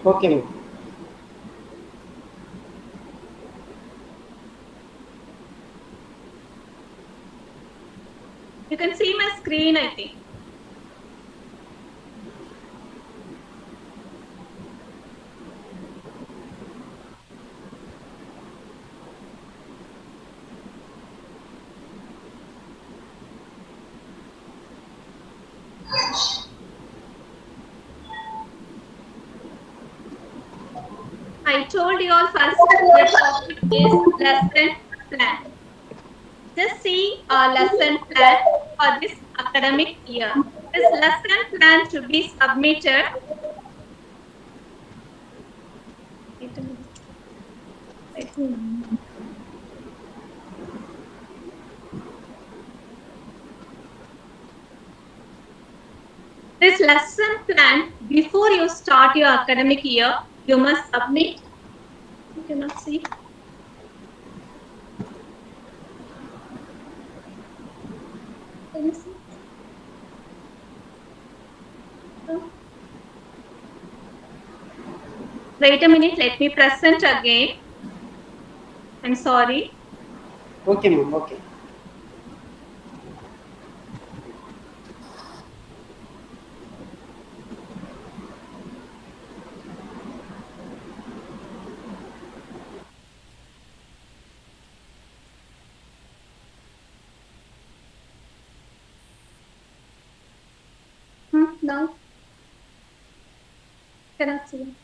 Speaker 1: Okay, ma'am.
Speaker 2: You can see my screen, I think. I told you all first the topic is lesson plan. Just see our lesson plan for this academic year. This lesson plan to be submitted. Wait a minute. Let me- This lesson plan, before you start your academic year, you must submit. You cannot see. Can you see? No. Wait a minute, let me present again. I'm sorry.
Speaker 1: Okay, ma'am. Okay.
Speaker 2: No. Cannot see.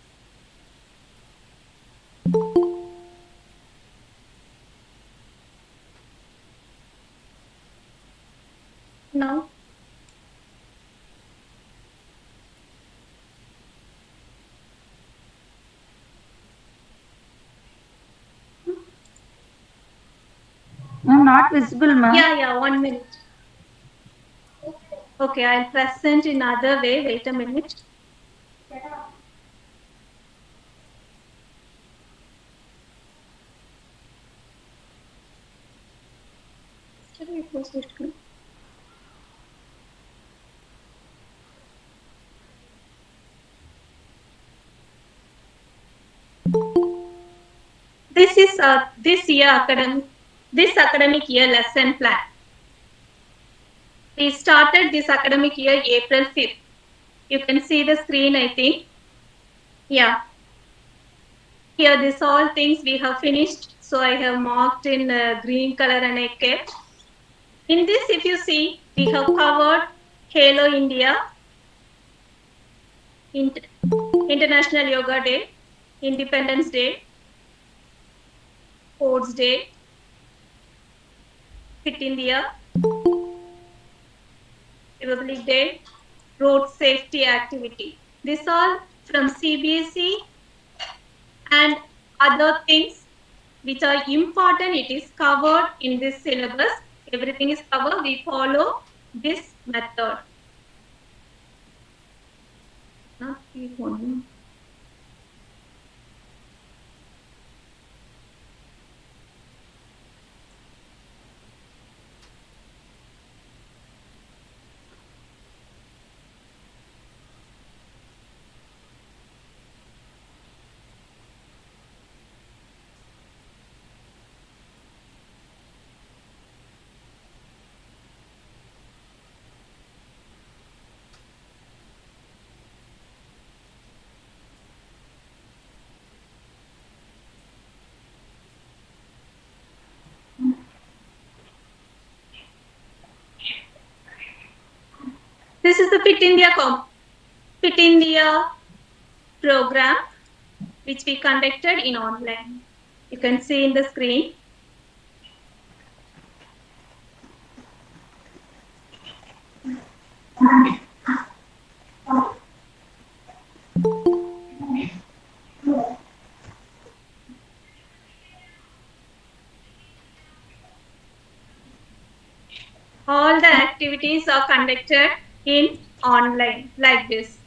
Speaker 2: No.
Speaker 6: Not visible, ma'am.
Speaker 2: Yeah, 1 minute. Okay, I'll present in other way. Wait a minute. This is this academic year lesson plan. We started this academic year April 5th. You can see the screen, I think. Yeah. Here, this all things we have finished. So I have marked in green color and I kept. In this, if you see, we have covered Halo India, International Yoga Day, Independence Day, Sports Day, Fit India, Republic Day, road safety activity. This all from CBSE and other things which are important. It is covered in this syllabus. Everything is covered. We follow this method. Not one. This is the Fit India program which we conducted in online. You can see in the screen. All the activities are conducted in online like this.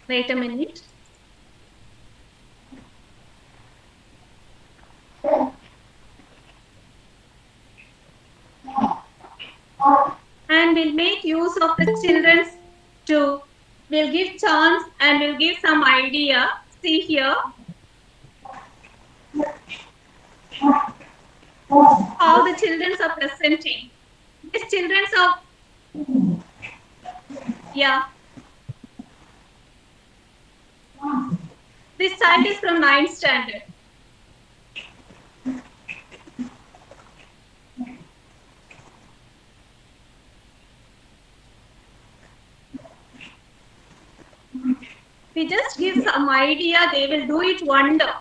Speaker 2: Wait a minute. And we'll make use of the children's to we'll give chance and we'll give some idea. See here how the children are presenting. These children are this child is from 9th standard. We just give some idea, they will do it wonder.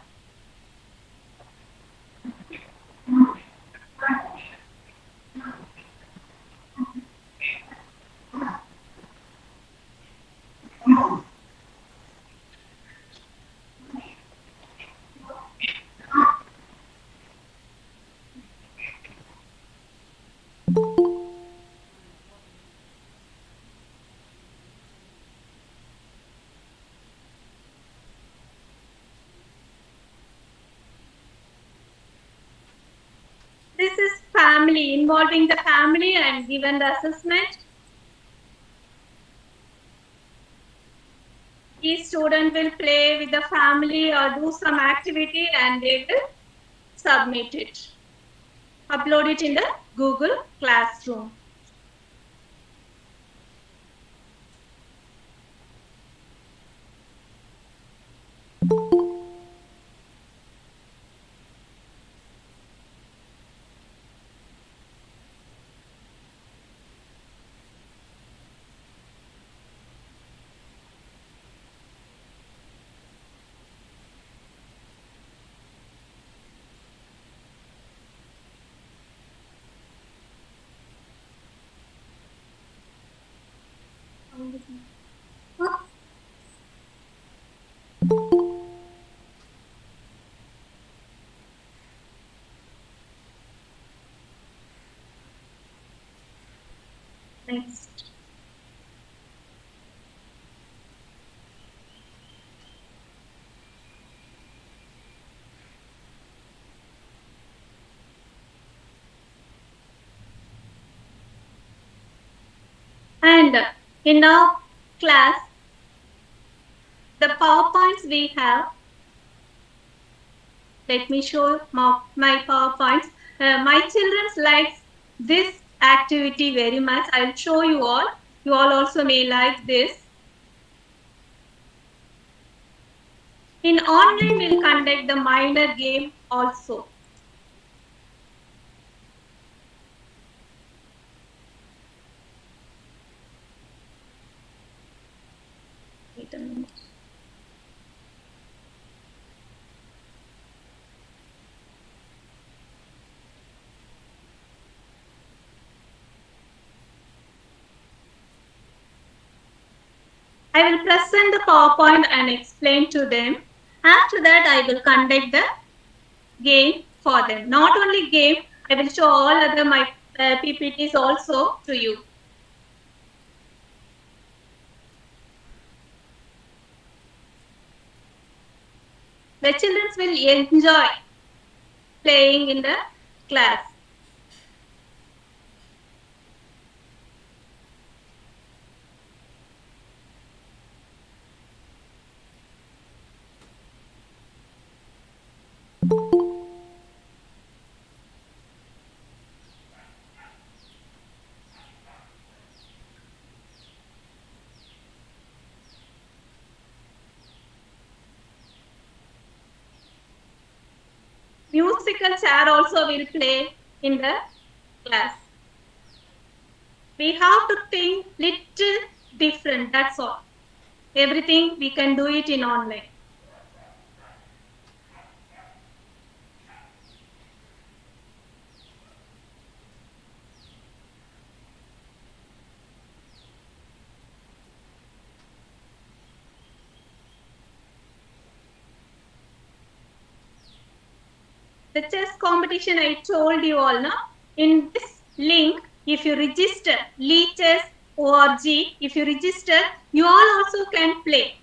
Speaker 2: This is family, involving the family and given the assessment. Each student will play with the family or do some activity and they will submit it. Upload it in the Google Classroom. Next. And in our class, the PowerPoints we have, let me show my PowerPoints. My children likes this activity very much. I'll show you all. You all also may like this. In online, we'll conduct the minor game also. Wait a minute. I will present the PowerPoint and explain to them. After that, I will conduct the game for them. Not only game, I will show all other my PPTs also to you. The children will enjoy playing in the class. Musical chair also will play in the class. We have to think little different, that's all. Everything we can do it in online. the chess competition I told you all, no? In this link, if you register leechess.org, if you register, you all also can play.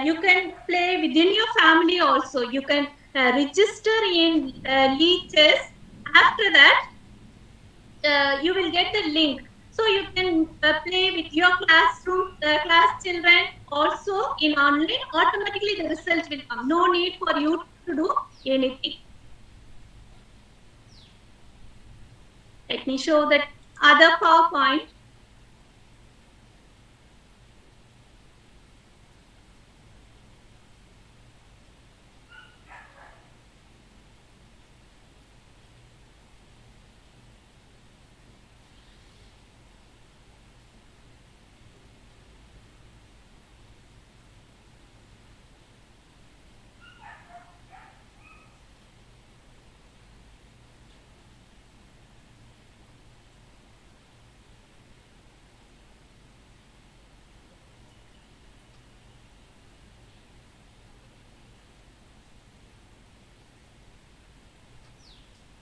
Speaker 2: You can play within your family also. You can register in leechess. After that, you will get the link. So you can play with your classroom, class children also in online. Automatically the result will come. No need for you to do anything. Let me show that other PowerPoint.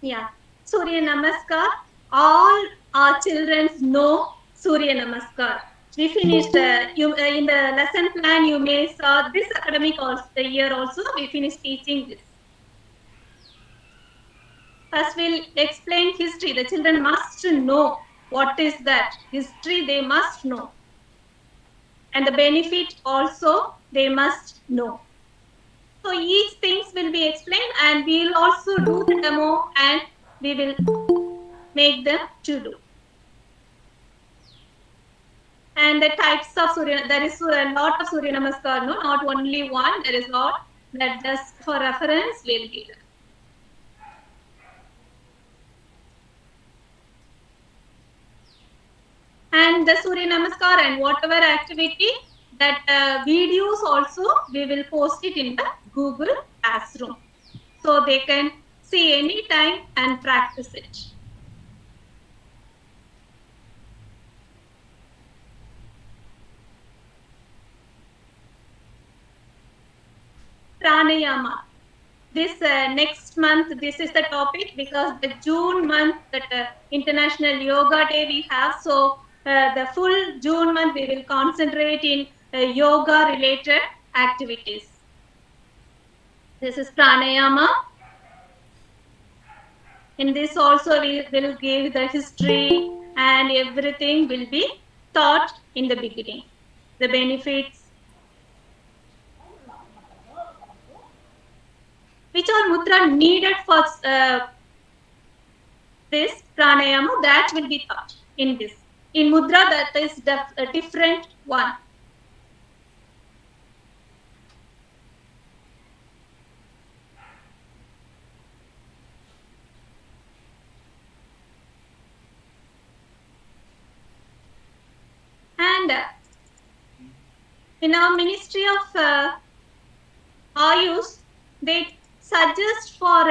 Speaker 2: Yeah, Surya Namaskar. All our children know Surya Namaskar. We finished in the lesson plan. You may saw this academic year also. We finished teaching this. First, we'll explain history. The children must know what is that history. They must know, and the benefit also they must know. So each things will be explained, and we'll also do the demo, and we will make them to do. And the types of Surya, there is a lot of Surya Namaskar, no, not only one, there is a lot. That just for reference, we'll give it. And the Surya Namaskar and whatever activity, that videos also, we will post it in the Google Classroom. So they can see anytime and practice it. Pranayama. This next month, this is the topic, because the June month, that International Yoga Day we have. So the full June month, we will concentrate in yoga related activities. This is pranayama. In this also, we will give the history, and everything will be taught in the beginning. The benefits. Which are mudra needed for this pranayama, that will be taught in this. In mudra, that is a different one. And in our Ministry of Ayush, they suggest for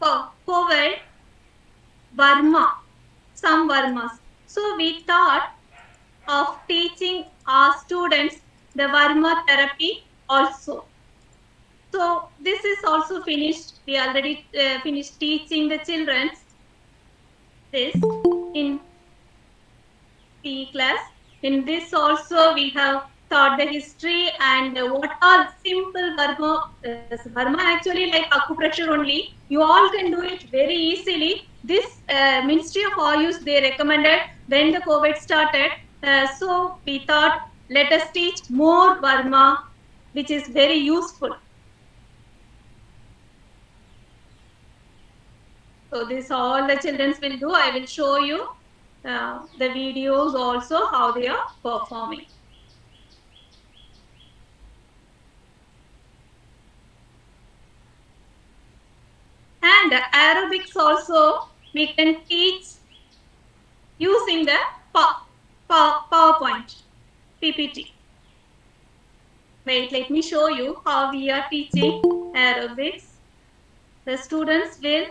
Speaker 2: COVID Varma, some Varmas. So we thought of teaching our students the Varma therapy also. So this is also finished. We already finished teaching the children this in PE class. In this also we have taught the history and what are simple Varma. Varma actually like acupressure only. You all can do it very easily. This Ministry of Ayush, they recommended when the COVID started. So we thought, let us teach more Varma, which is very useful. So this all the children will do. I will show you the videos also, how they are performing. And aerobics also we can teach using the PowerPoint, PPT. Wait, let me show you how we are teaching aerobics. The students will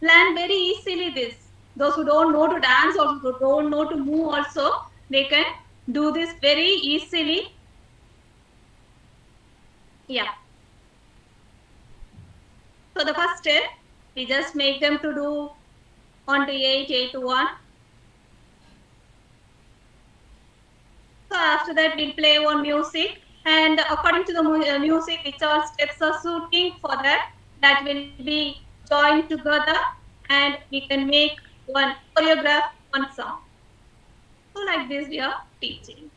Speaker 2: learn very easily this. Those who don't know to dance or who don't know to move also, they can do this very easily. Yeah. So the first step, we just make them to do 1 to 8, 8 to 1. So after that, we'll play one music, and according to the music, which all steps are suiting for that, that will be joined together, and we can make one choreograph, one song. So like this, we are teaching.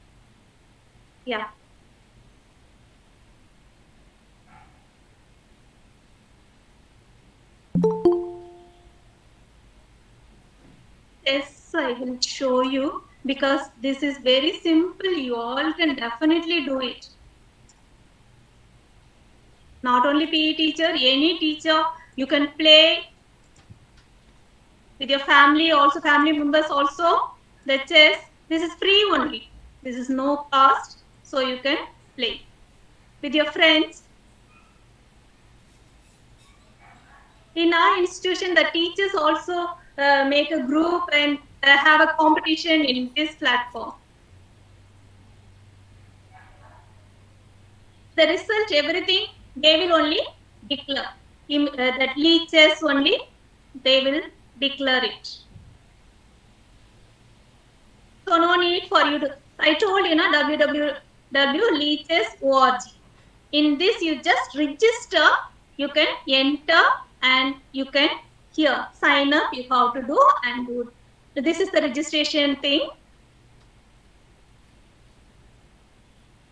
Speaker 2: Yeah. Yes, I will show you, because this is very simple. You all can definitely do it. Not only PE teacher, any teacher, you can play with your family, also family members also. The chess, this is free only. This is no cost, so you can play with your friends. In our institution, the teachers also make a group and have a competition in this platform. The result, everything, they will only declare. That lead chess only, they will declare it. So no need for you to, I told you, www.leechess.org. In this, you just register, you can enter, and you can here sign up, you how to do and do. So this is the registration thing.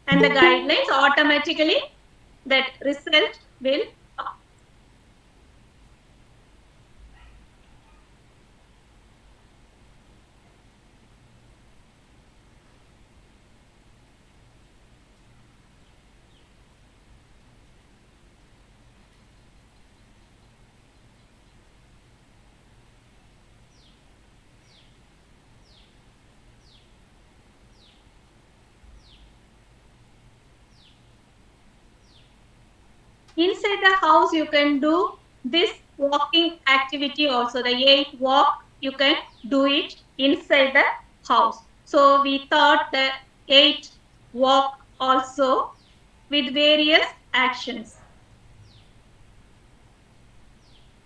Speaker 2: And the guidelines, automatically that result will come. Inside the house, you can do this walking activity also. The 8 walk, you can do it inside the house. So we thought the 8 walk also with various actions.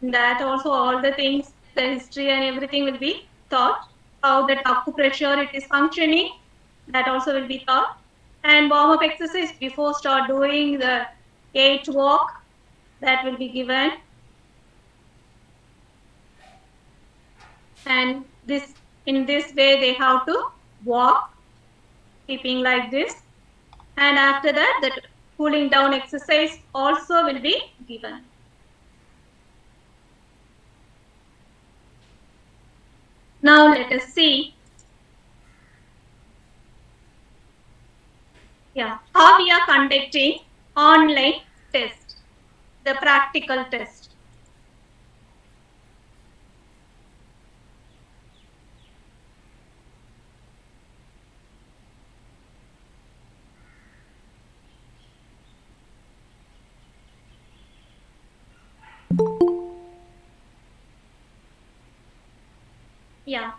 Speaker 2: That also all the things, the history and everything will be taught. How the acupressure it is functioning, that also will be taught. And warm-up exercise before start doing the 8 walk, that will be given. And this, in this way, they have to walk, keeping like this. And after that, the cooling down exercise also will be given. Now let us see. Yeah, how we are conducting online test, the practical test. Yeah.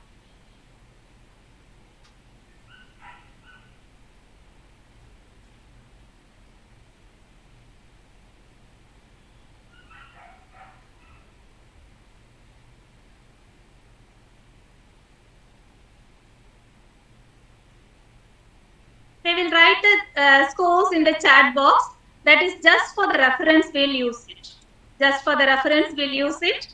Speaker 2: They will write the scores in the chat box. That is just for the reference, we'll use it. Just for the reference, we'll use it.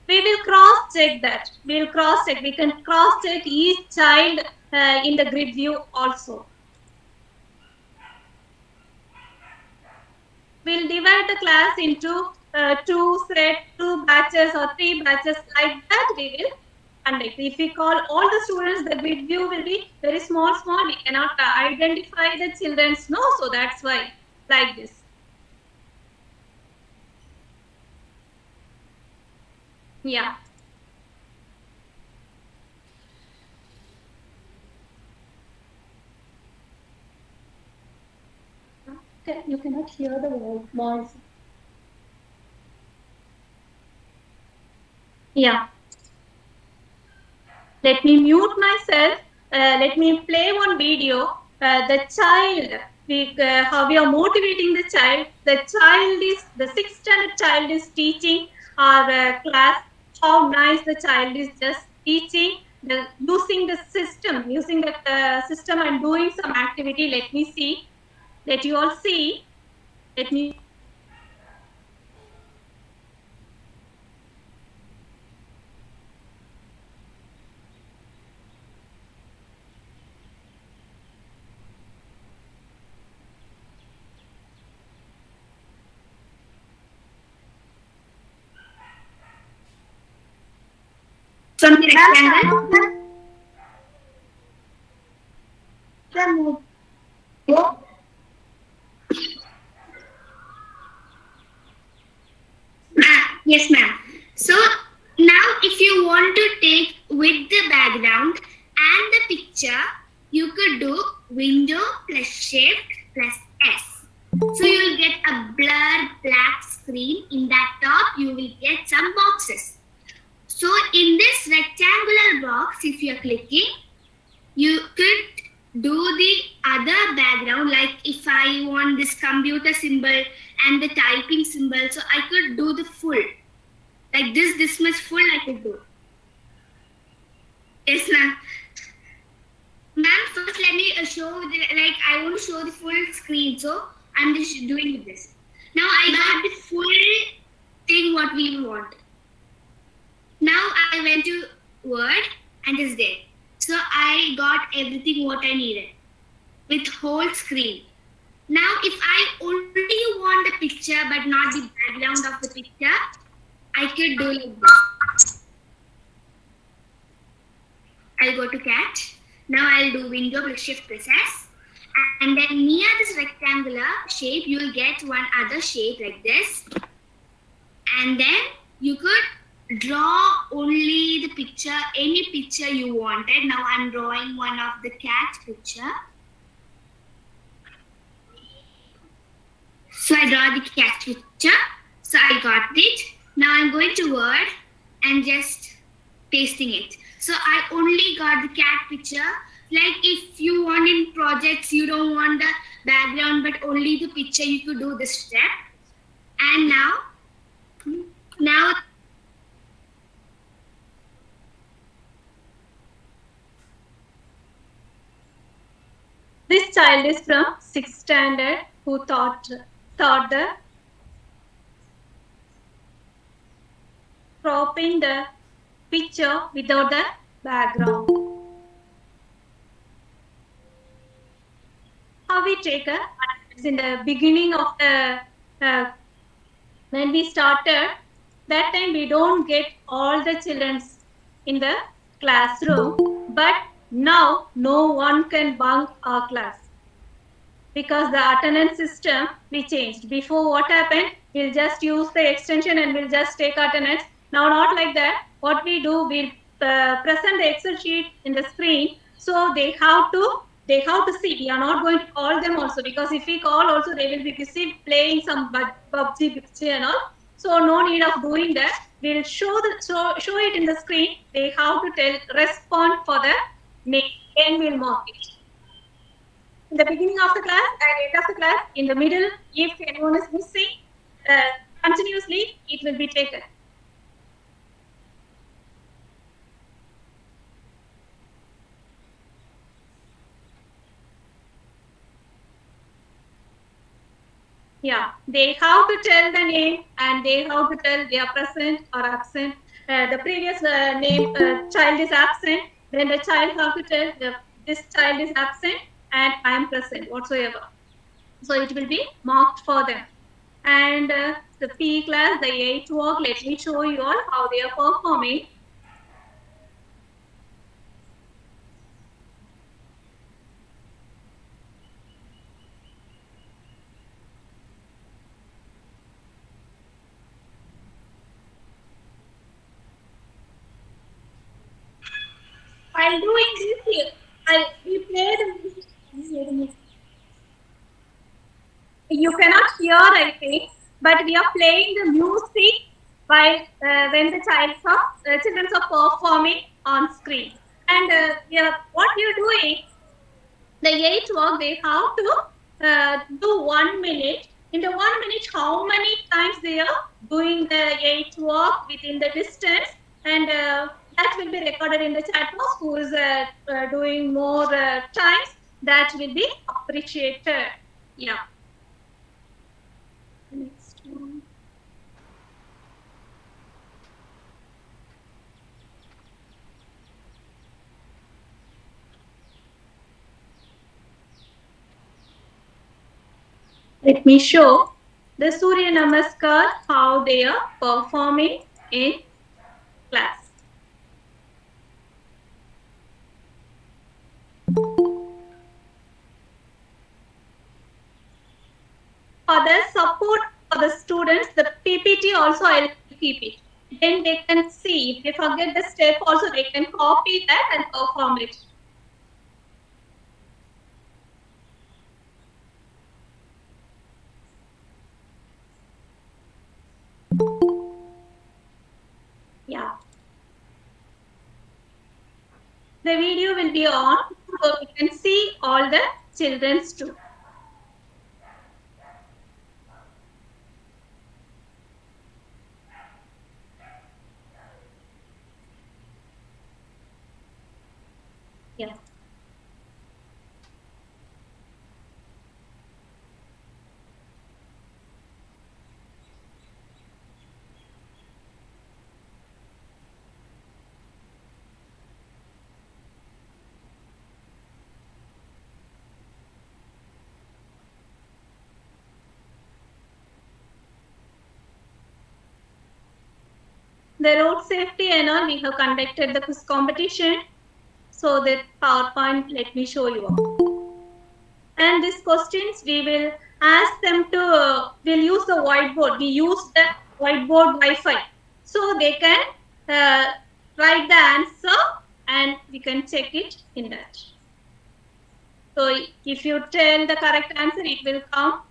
Speaker 2: We will cross-check that. We'll cross-check. We can cross-check each child in the grid view also. We'll divide the class into 2 batches or 3 batches. Like that, we will conduct. If we call all the students, the grid view will be very small. We cannot identify the children's. No, so that's why like this. Yeah. Okay, you cannot hear the voice. Yeah. Let me mute myself. Let me play one video. The child, how we are motivating the child. The child is, the 6th standard child is teaching our class. How nice the child is just teaching, using the system, using the system and doing some activity. Let me see. Let you all see. Let me.
Speaker 7: From the rectangle. Yes, ma'am. So now if you want to take with the background and the picture, you could do window plus shift plus S. So you'll get a blurred black screen. In that top, you will get some boxes. So in this rectangular box, if you're clicking, you could do the other background. Like if I want this computer symbol and the typing symbol, so I could do the full. Like this much full I could do. Yes, ma'am. Ma'am, first let me show, I want to show the full screen. So I'm just doing this. Now I got the full thing what we want. Now I went to Word and it's there. So I got everything what I needed with whole screen. Now if I only want the picture but not the background of the picture, I could do like this. I'll go to cat. Now I'll do window plus shift plus S. And then near this rectangular shape, you will get one other shape like this. And then you could draw only the picture, any picture you wanted. Now I'm drawing one of the cat picture. So I draw the cat picture. So I got it. Now I'm going to Word and just pasting it. So I only got the cat picture. Like if you want in projects, you don't want the background but only the picture, you could do this step. And now
Speaker 2: this child is from 6th standard who thought the cropping the picture without the background. How we take in the beginning of the when we started, that time we don't get all the children in the classroom, but now no one can bunk our class because the attendance system we changed. Before what happened, we'll just use the extension and we'll just take attendance. Now not like that. What we do, we'll present the Excel sheet in the screen, so they have to see. We are not going to call them also, because if we call also, they will be busy playing some PUBG and all. So no need of doing that. We'll show it in the screen. They have to respond for the name, and we'll mark it. In the beginning of the class and end of the class, in the middle, if anyone is missing, continuously it will be taken. Yeah, they have to tell the name and they have to tell they are present or absent. The previous name child is absent, then the child have to tell this child is absent and I am present whatsoever. So it will be marked for them. And the P class, the 8th walk, let me show you all how they are performing. While doing this here, we play the music. You cannot hear, I think, but we are playing the music while when the children are performing on screen. And what you're doing, the 8 walk, they have to do 1 minute. In the 1 minute, how many times they are doing the 8 walk within the distance, and that will be recorded in the chat box. Who is doing more times, that will be appreciated. Yeah. Next one. Let me show the Surya Namaskar, how they are performing in class. For the support for the students, the PPT also I will keep it. Then they can see. If they forget the step also, they can copy that and perform it. Yeah. The video will be on, so you can see all the children's too. Yeah. The road safety and all, we have conducted the quiz competition. So the PowerPoint, let me show you all. And these questions, we will ask them to, we'll use the whiteboard. We use the whiteboard Wi-Fi. So they can write the answer and we can check it in that. So if you tell the correct answer, it will come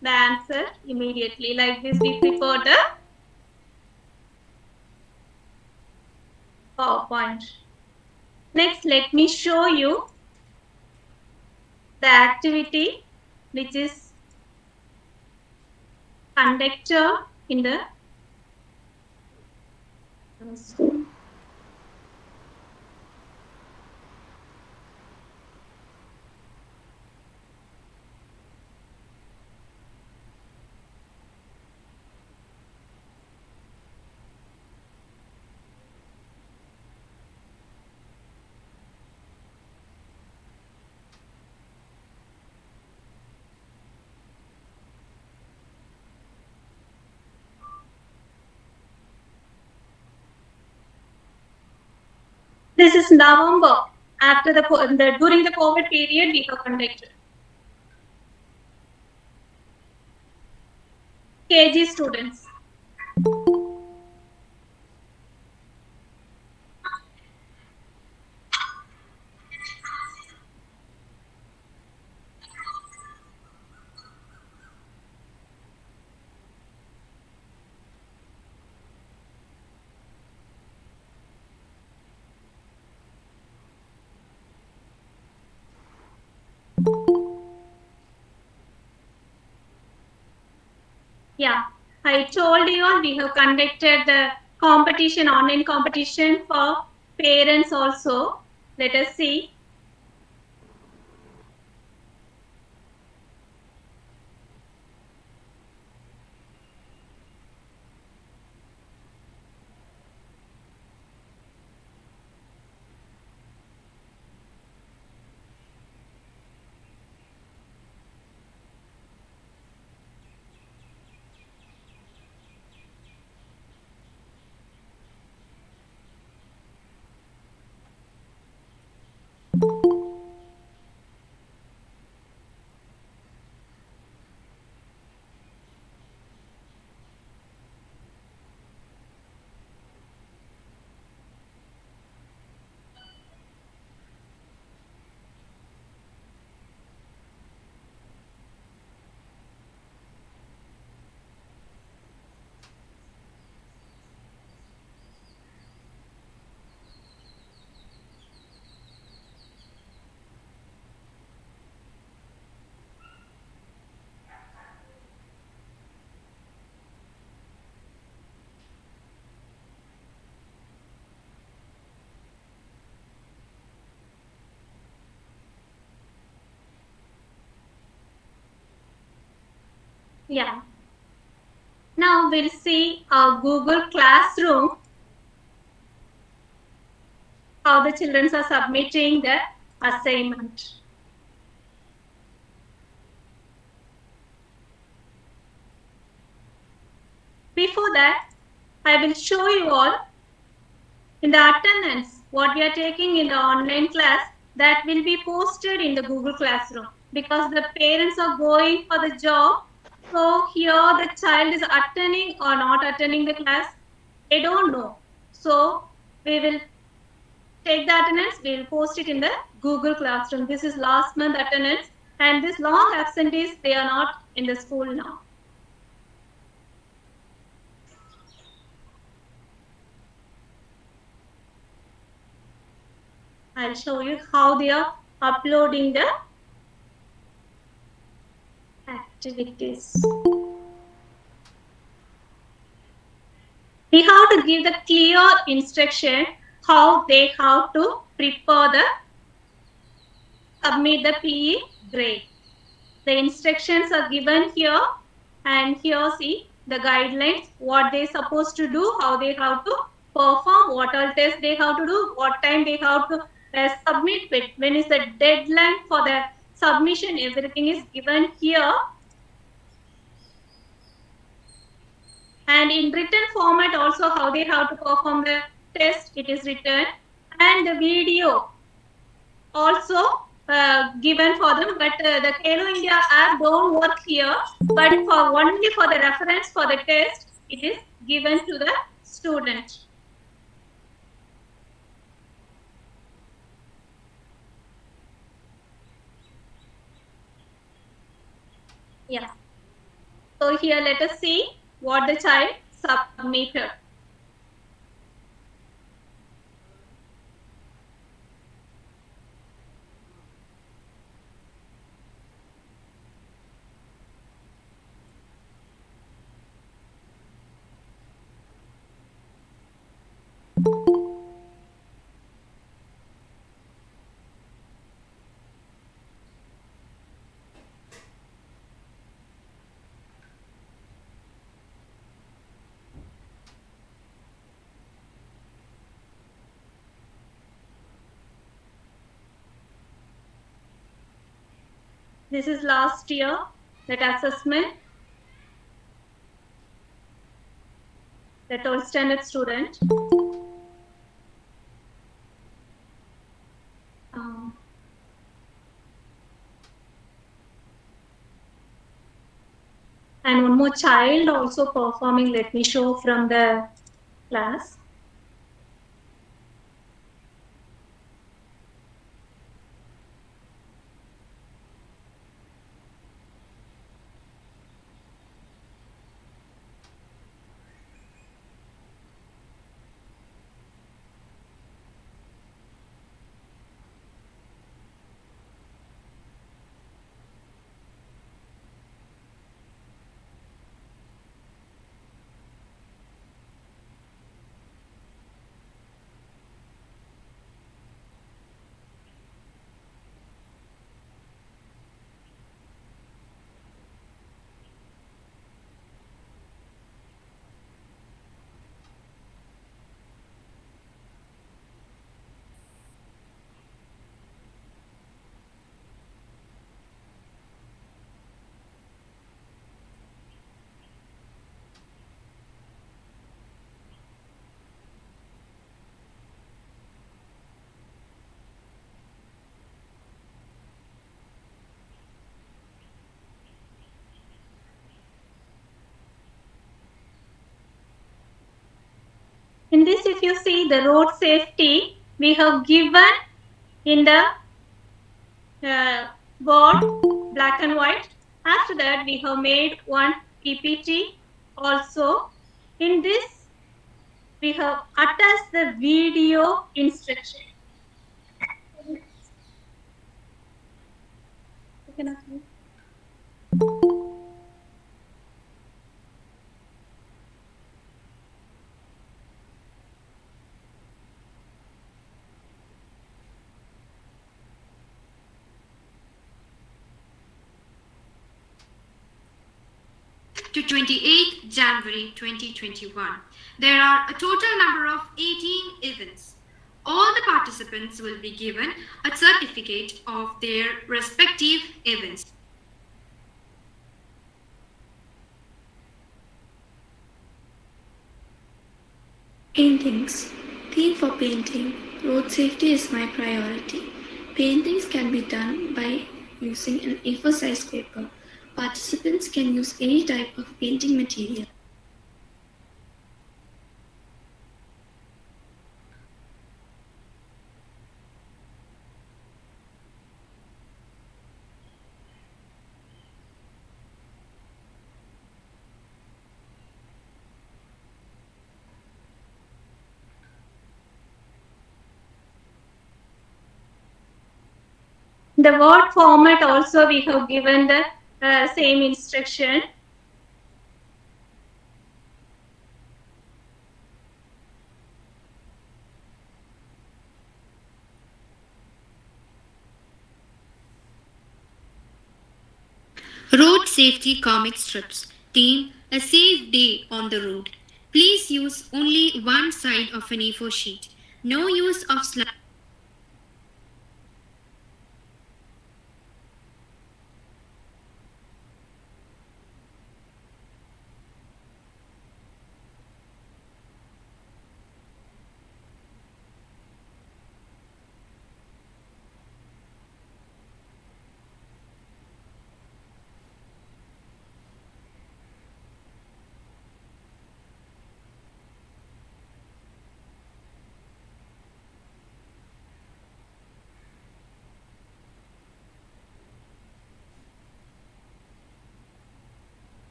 Speaker 2: the answer immediately. Like this, we prepare the PowerPoint. Next, let me show you the activity which is conducted in the this is November. After during the COVID period, we have conducted. KG students. Yeah, I told you we have conducted the competition, online competition for parents also. Let us see. Yeah. Now we'll see our Google Classroom, how the children are submitting the assignment. Before that, I will show you all in the attendance what we are taking in the online class that will be posted in the Google Classroom, because the parents are going for the job. So here the child is attending or not attending the class, they don't know. So we will take the attendance, we will post it in the Google Classroom. This is last month attendance, and this long absentees, they are not in the school now. I'll show you how they are uploading the activities. We have to give the clear instruction how they have to prepare the submit the PE grade. The instructions are given here, and here see the guidelines, what they supposed to do, how they have to perform, what all tests they have to do, what time they have to submit it, when is the deadline for the submission, everything is given here. And in written format also, how they have to perform the test, it is written, and the video also given for them. But the Kalo India app don't work here, but for only for the reference for the test, it is given to the student. Yeah. So here let us see what the child submitted. This is last year, that assessment, the 12th standard student. And one more child also performing, let me show from the class. In this, if you see the road safety, we have given in the board, black and white. After that, we have made one PPT also. In this, we have attached the video instruction.
Speaker 8: to 28th January 2021. There are a total number of 18 events. All the participants will be given a certificate of their respective events.
Speaker 9: Paintings. Theme for painting. Road safety is my priority. Paintings can be done by using an A4 size paper. Participants can use any type of painting material.
Speaker 2: The word format also we have given the same instruction.
Speaker 8: Road safety comic strips. Theme: a safe day on the road. Please use only one side of an A4 sheet. No use of slides.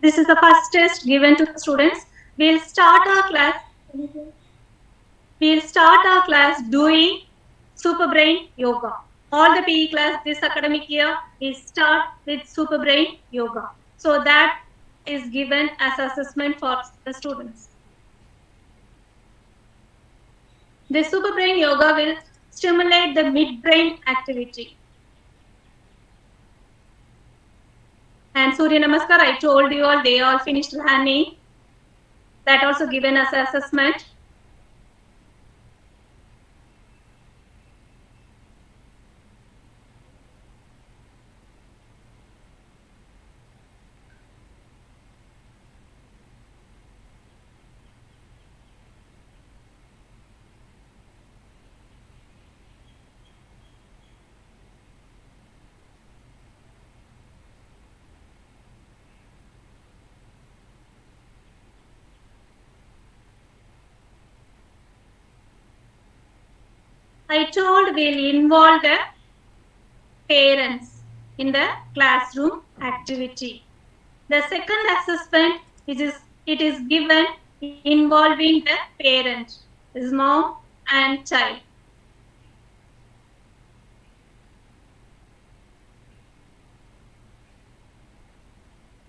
Speaker 2: This is the first test given to the students. We'll start our class doing Super Brain Yoga. All the PE class this academic year is start with Super Brain Yoga. So that is given as assessment for the students. The Super Brain Yoga will stimulate the midbrain activity. And Surya Namaskar, I told you all, they all finished learning. That also given as assessment. I told we'll involve the parents in the classroom activity. The second assessment it is given involving the parent, his mom and child.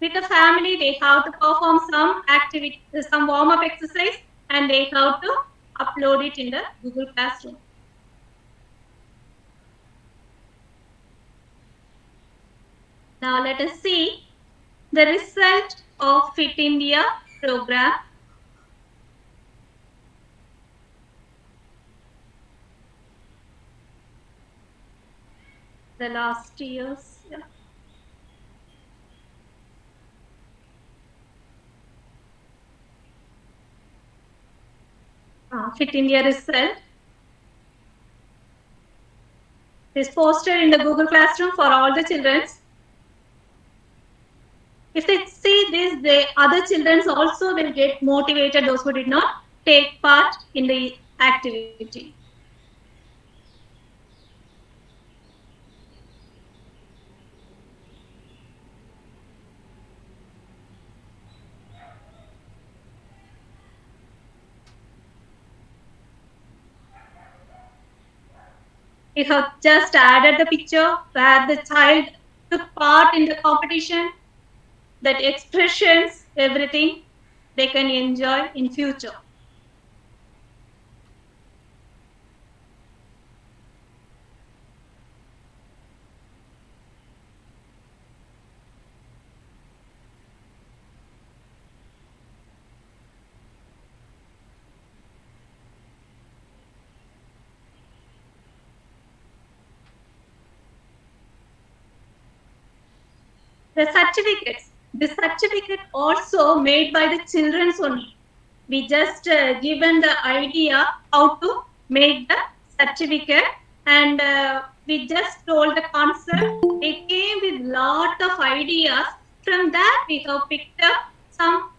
Speaker 2: With the family, they have to perform some activity, some warm-up exercise, and they have to upload it in the Google Classroom. Now let us see the result of Fit India program. The last years. Yeah. Fit India result is posted in the Google Classroom for all the children. If they see this, the other children also will get motivated, those who did not take part in the activity. We have just added the picture where the child took part in the competition, that expressions, everything they can enjoy in future. The certificate also made by the children only. We just given the idea how to make the certificate, and we just told the concept. They came with lot of ideas. From that we have picked up some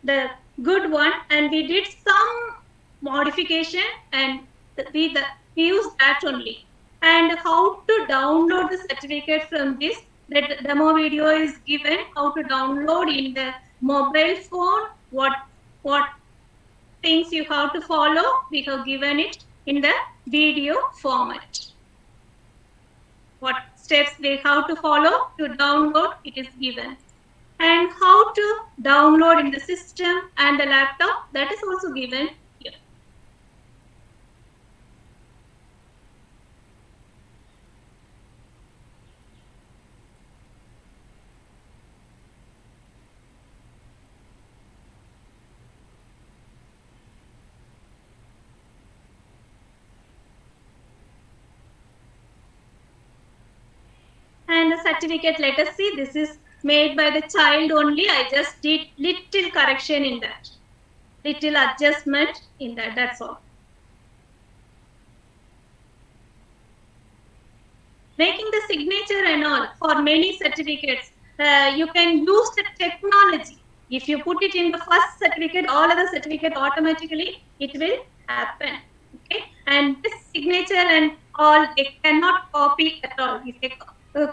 Speaker 2: the good one, and we did some modification, and we used that only. And how to download the certificate from this, that demo video is given how to download in the mobile phone, what things you have to follow, we have given it in the video format. What steps they have to follow to download, it is given. And how to download in the system and the laptop, that is also given here. And the certificate, let us see, this is made by the child only. I just did little correction in that, little adjustment in that, that's all. Making the signature and all for many certificates, you can use the technology. If you put it in the first certificate, all other certificate automatically it will happen. Okay, and this signature and all, they cannot copy at all. If they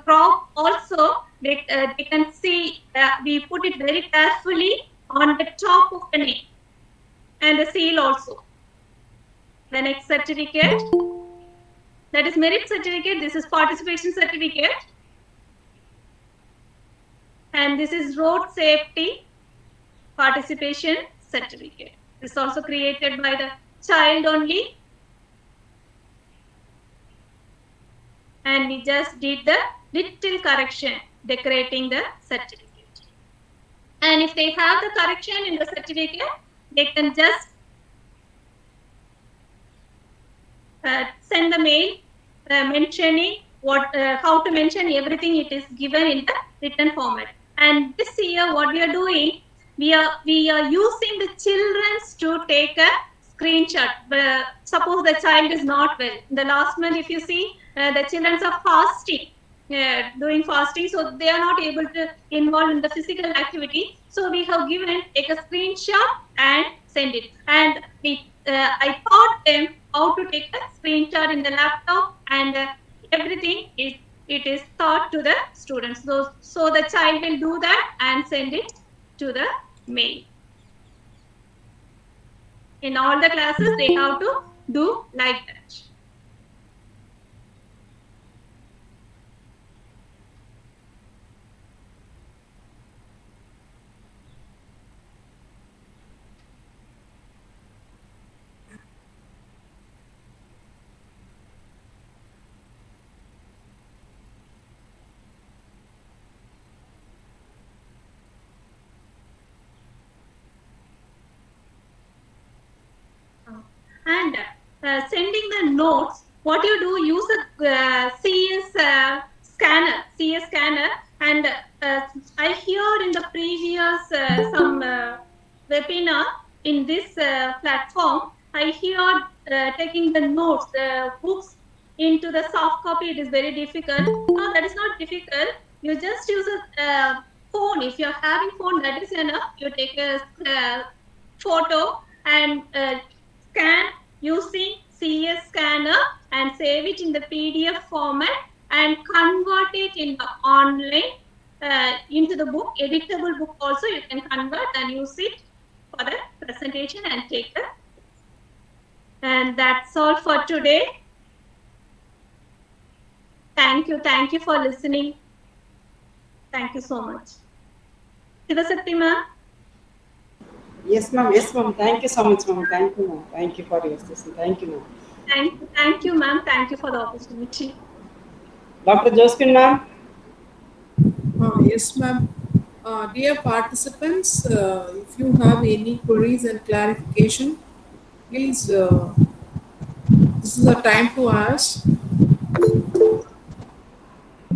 Speaker 2: crop also, they can see we put it very carefully on the top of the name and the seal also. The next certificate, that is merit certificate. This is participation certificate, and this is road safety participation certificate. This is also created by the child only, and we just did the little correction decorating the certificate. And if they have the correction in the certificate, they can just send the mail mentioning what how to mention everything. It is given in the written format. And this year what we are doing, we are using the children to take a screenshot. Suppose the child is not well. In the last month, if you see, the children are fasting, doing fasting, so they are not able to involve in the physical activity. So we have given, take a screenshot and send it. And we, I taught them how to take a screenshot in the laptop, and everything it is taught to the students. So the child will do that and send it to the mail. In all the classes, they have to do like that. And sending the notes, what you do, use a CS scanner. And I heard in the previous some webinar in this platform, I heard taking the notes, books into the soft copy, it is very difficult. No, that is not difficult. You just use a phone. If you're having phone, that is enough. You take a photo and scan using CS scanner and save it in the PDF format and convert it in the online into the book, editable book also you can convert and use it for the presentation and take the. And that's all for today. Thank you for listening. Thank you so much. Sivasakti ma'am.
Speaker 1: Yes, ma'am. Yes, ma'am. Thank you so much, ma'am. Thank you, ma'am. Thank you for your session. Thank you, ma'am.
Speaker 2: Thank you, ma'am. Thank you for the opportunity.
Speaker 1: Dr. Josephine, ma'am.
Speaker 4: Yes, ma'am. Dear participants, if you have any queries and clarification, please, this is the time to ask.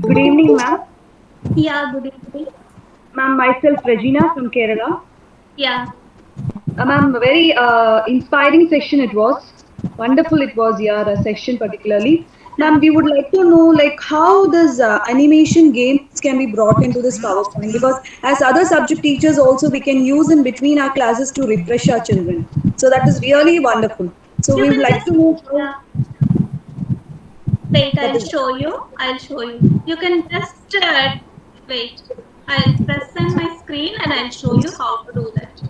Speaker 6: Good evening, ma'am.
Speaker 2: Yeah, good evening.
Speaker 6: Ma'am, myself Regina from Kerala.
Speaker 2: Yeah.
Speaker 6: Ma'am, very inspiring session it was. Wonderful it was your session particularly. Ma'am, we would like to know like how does animation games can be brought into this PowerPoint, because as other subject teachers also we can use in between our classes to refresh our children. So that is really wonderful. So
Speaker 2: You
Speaker 6: we would
Speaker 2: can
Speaker 6: like
Speaker 2: just
Speaker 6: to know
Speaker 2: yeah.
Speaker 6: how
Speaker 2: Wait,
Speaker 6: that
Speaker 2: I'll
Speaker 6: is.
Speaker 2: show you. I'll show you. You can just wait. I'll present my screen and I'll show you how to do that.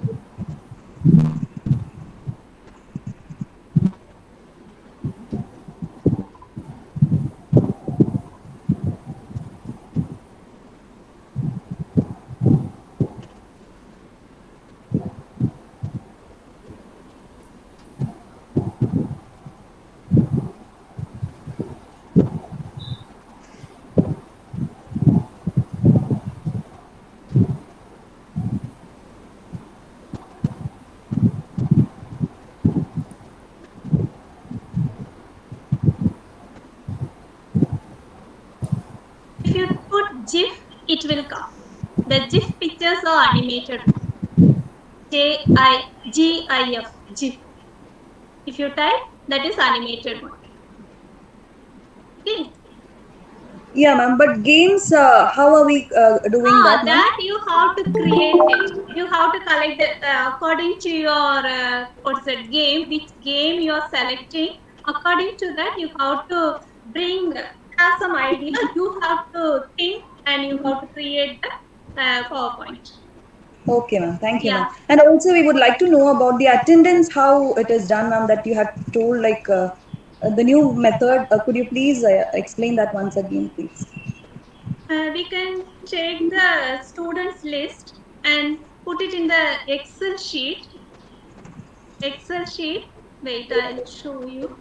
Speaker 2: If you put GIF, it will come. The GIF pictures are animated. GIF, GIF. If you type, that is animated one. Okay.
Speaker 6: Yeah, ma'am. But games, how are we doing that, ma'am?
Speaker 2: That you have to create it. You have to collect it according to your what's that game, which game you are selecting. According to that, you have to have some idea. You have to think and you have to create the PowerPoint.
Speaker 6: Okay, ma'am. Thank you,
Speaker 2: Yeah.
Speaker 6: ma'am. And also, we would like to know about the attendance, how it is done, ma'am, that you had told, like the new method. Could you please explain that once again, please?
Speaker 2: We can take the students list and put it in the Excel sheet. Wait, I'll show you.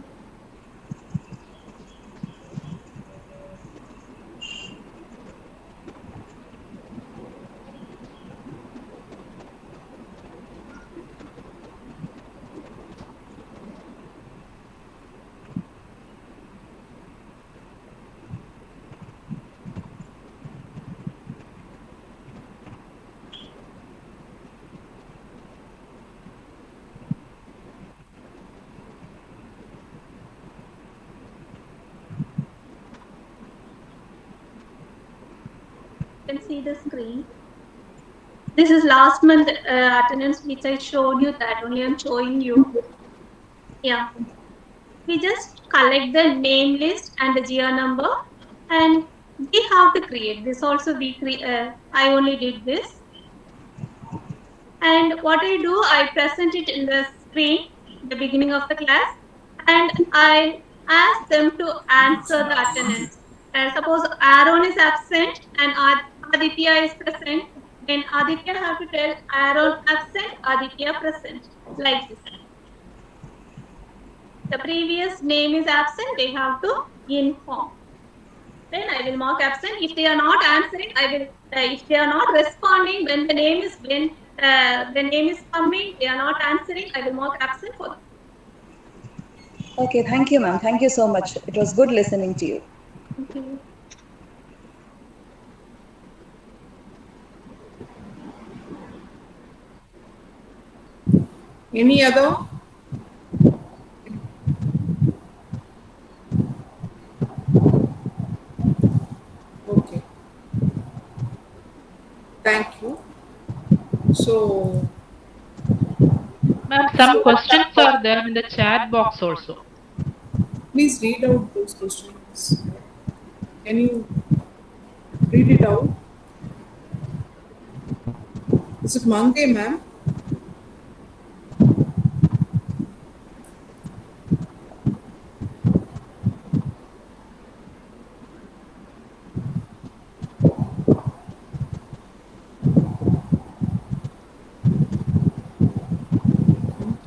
Speaker 2: You can see the screen. This is last month attendance which I showed you, that only I'm showing you. Yeah. We just collect the name list and the GR number, and we have to create this also. I only did this. And what I do, I present it in the screen, the beginning of the class, and I ask them to answer the attendance. Suppose Aaron is absent and Aditya is present, then Aditya have to tell Aaron absent, Aditya present, like this. The previous name is absent, they have to inform. Then I will mark absent. If they are not answering, I will. If they are not responding when the name is coming, they are not answering, I will mark absent for them.
Speaker 6: Okay, thank you, ma'am. Thank you so much. It was good listening to you.
Speaker 2: Thank you.
Speaker 4: Any other? Okay. Thank you. So,
Speaker 10: Ma'am, some questions are there in the chat box also.
Speaker 4: please read out those questions. Can you read it out? Is it Mange, ma'am?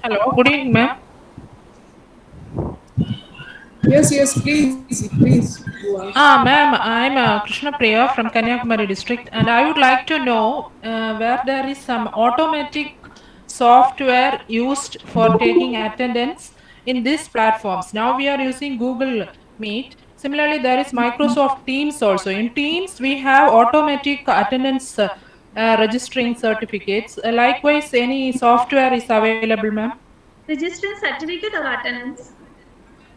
Speaker 10: Hello, good evening, ma'am.
Speaker 4: Yes, please. You are.
Speaker 10: Ma'am, I'm Krishna Priya from Kanyakumari district, and I would like to know where there is some automatic software used for taking attendance in these platforms. Now we are using Google Meet. Similarly, there is Microsoft Teams also. In Teams, we have automatic attendance registering certificates. Likewise, any software is available, ma'am.
Speaker 2: Registering certificate of attendance.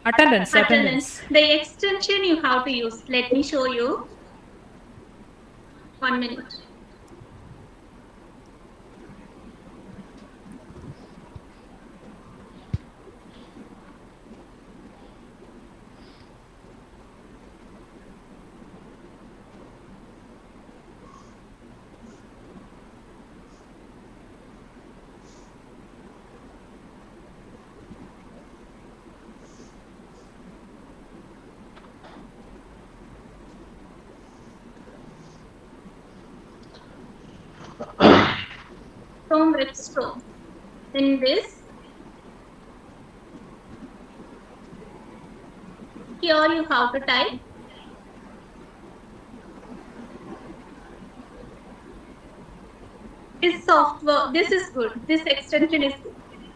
Speaker 10: Attendance.
Speaker 2: The extension you have to use. Let me show you. 1 minute. From Webstone. In this, here you have to type this software. This is good. This extension is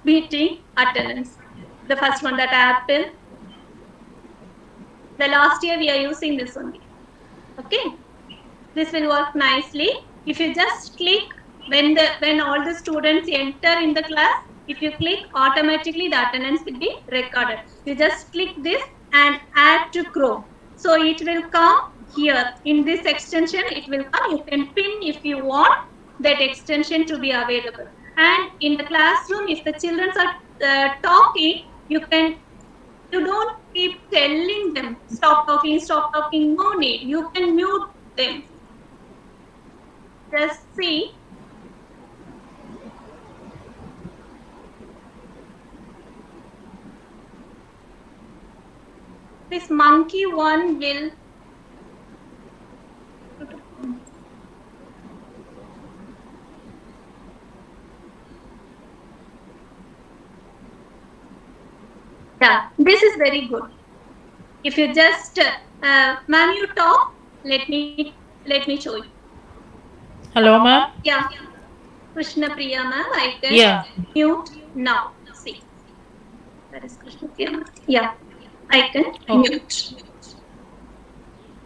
Speaker 2: beating attendance. The first one, that Apple. The last year we are using this only. Okay, this will work nicely. If you just click when all the students enter in the class, if you click, automatically the attendance will be recorded. You just click this and add to Chrome. So it will come here in this extension. It will come. You can pin if you want that extension to be available. And in the classroom, if the children are talking, you don't keep telling them stop talking. No need. You can mute them. Just see. This monkey one will this is very good. If you just ma'am, you talk, let me show you.
Speaker 10: Hello, ma'am.
Speaker 2: Yeah. Krishna Priya ma'am, I can mute now. See. That is Krishna Priya ma'am. Yeah. I can mute.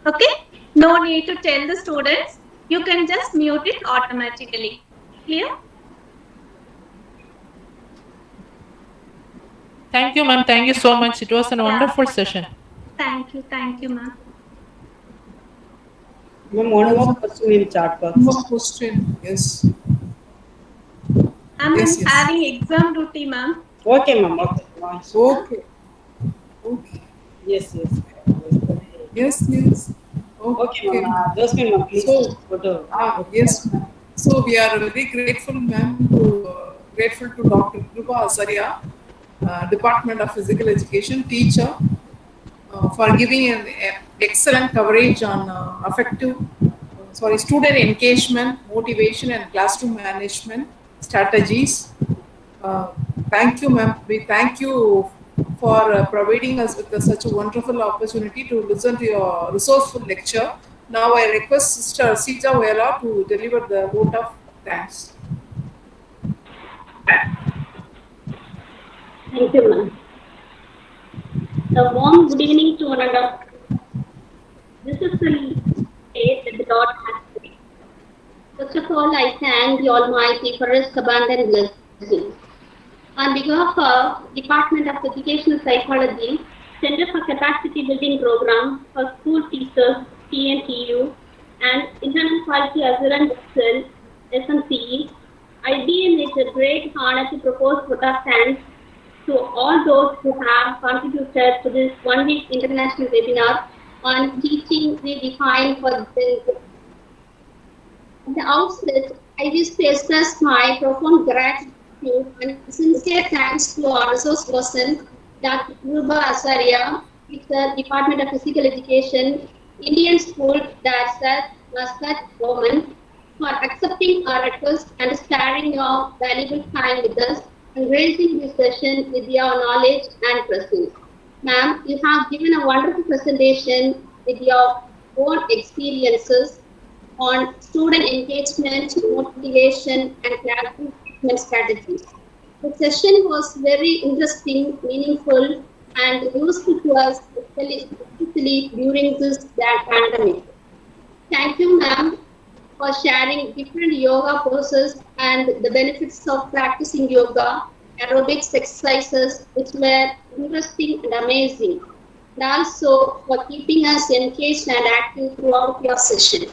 Speaker 2: Okay? No need to tell the students. You can just mute it automatically. Clear?
Speaker 10: Thank you, ma'am. Thank you so much. It was a wonderful session.
Speaker 2: Thank you, ma'am.
Speaker 1: Ma'am, one more question in chat box.
Speaker 4: One more question, yes.
Speaker 2: I'm having exam duty, ma'am.
Speaker 1: Okay, ma'am. Okay.
Speaker 4: Okay.
Speaker 1: Yes. Okay, ma'am. Josephine, ma'am, please go to.
Speaker 4: Yes, ma'am. So we are very grateful, ma'am, grateful to Dr. Krupa Azaria, Department of Physical Education teacher, for giving an excellent coverage on student engagement, motivation, and classroom management strategies. Thank you, ma'am. We thank you for providing us with such a wonderful opportunity to listen to your resourceful lecture. Now I request Sister Sita Vela to deliver the vote of thanks.
Speaker 11: Thank you, ma'am. A warm good evening to one another. This is the day that the Lord has made. First of all, I thank the Almighty for His abundant blessings. On behalf of Department of Educational Psychology, Center for Capacity Building Program for School Teachers, TNTU, and Internal Quality Assurance Cell, SMCE, I deem it a great honor to propose vote of thanks to all those who have contributed to this one-week international webinar on teaching redefined for the. At the outset, I wish to express my profound gratitude and sincere thanks to our resource person, Dr. Krupa Azaria, with the Department of Physical Education, Indian School Director, Muscat Roman, for accepting our request and sparing your valuable time with us and gracing this session with your knowledge and presence. Ma'am, you have given a wonderful presentation with your own experiences on student engagement, motivation, and classroom treatment strategies. The session was very interesting, meaningful, and useful to us, especially during this pandemic. Thank you, ma'am, for sharing different yoga poses and the benefits of practicing yoga, aerobics exercises, which were interesting and amazing. And also for keeping us engaged and active throughout your session.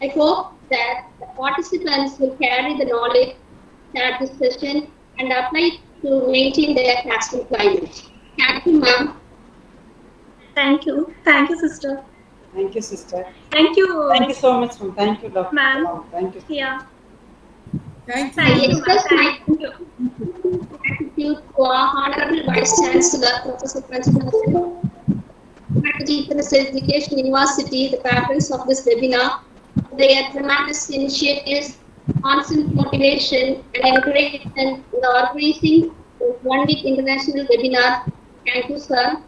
Speaker 11: I hope that the participants will carry the knowledge at this session and apply it to maintain their classroom climate. Thank you, ma'am.
Speaker 2: Thank you. Thank you, sister.
Speaker 1: Thank you, sister.
Speaker 2: Thank you.
Speaker 1: Thank you so much, ma'am. Thank you, Dr.
Speaker 2: Ma'am.
Speaker 1: Thank you.
Speaker 2: Yeah.
Speaker 4: Thank you.
Speaker 11: I express my gratitude to our Honorable Vice Chancellor, Professor Francis Faculty of Education University, the patrons of this webinar, their tremendous initiatives, constant motivation, and encouragement in the organizing of 1 week international webinar. Thank you, sir.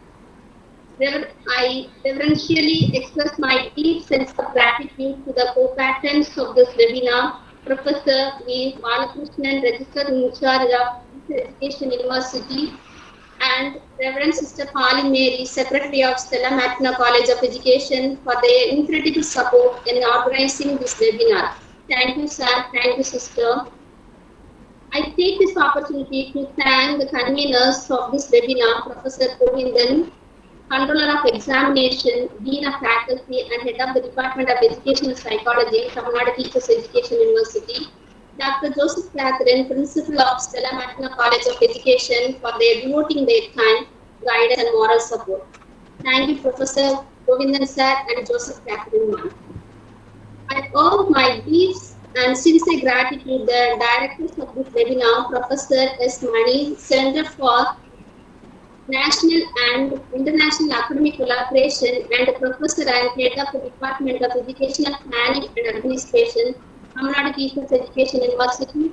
Speaker 11: I reverentially express my deep sense of gratitude to the co-patrons of this webinar, Professor V. Balakrishnan, Registered in Charge of Education University, and Reverend Sister Pauline Mary, Secretary of Stella Matina College of Education, for their incredible support in organizing this webinar. Thank you, sir. Thank you, sister. I take this opportunity to thank the conveners of this webinar, Professor Govindan, Controller of Examination, Dean of Faculty, and Head of the Department of Educational Psychology, Tamil Nadu Teachers Education University, Dr. Joseph Catherine, Principal of Stella Matina College of Education, for their devoting their time, guidance, and moral support. Thank you, Professor Govindan sir and Joseph Catherine ma'am. I owe my deep and sincere gratitude to the directors of this webinar, Professor S. Mani, Center for National and International Academic Collaboration, and Professor and Head of the Department of Educational Planning and Administration, Tamil Nadu Teachers Education University,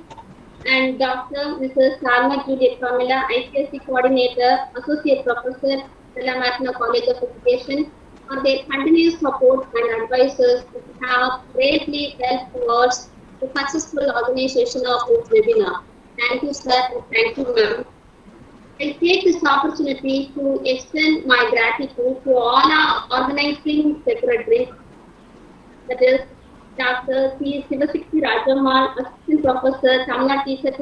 Speaker 11: and Dr. Mrs. Sarma Juliet Pamela, ICSE Coordinator, Associate Professor, Stella Matina College of Education, for their continuous support and advices which have greatly helped towards the successful organization of this webinar. Thank you, sir, and thank you, ma'am. I take this opportunity to extend my gratitude to all our organizing secretaries, that is Dr. C. Sivasakti Rajamal, Assistant Professor, Tamil Nadu Teachers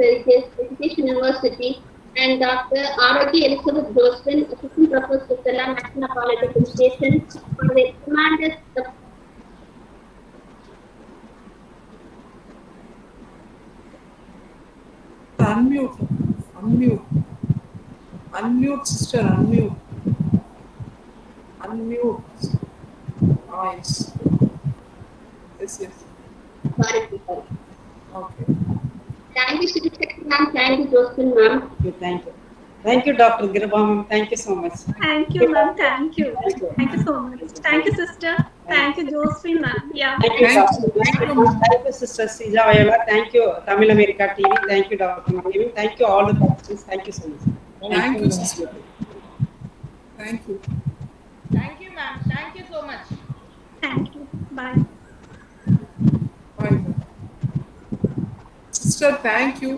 Speaker 11: Education University, and Dr. R.O.G. Elizabeth Josephine, Assistant Professor, Stella Matina College of Education, for their tremendous support.
Speaker 4: Unmute, sister, unmute. Unmute. Nice. Yes.
Speaker 11: Sorry.
Speaker 4: Okay.
Speaker 11: Thank you, Sri ma'am. Thank you, Josephine ma'am.
Speaker 1: Thank you. Thank you, Dr. Girba ma'am. Thank you so much.
Speaker 2: Thank you, ma'am. Thank you. Thank you so much. Thank you, sister. Thank you, Josephine, ma'am. Yeah.
Speaker 1: Thank you, Thank you, Sister Sija Viola. Thank you, Tamil America TV. Thank you, Dr. Manivin. Thank you, all the participants. Thank you so much.
Speaker 4: Thank you, sister. Thank you.
Speaker 12: Thank you, ma'am. Thank you so much.
Speaker 2: Thank you. Bye.
Speaker 4: Bye. Sister, thank you.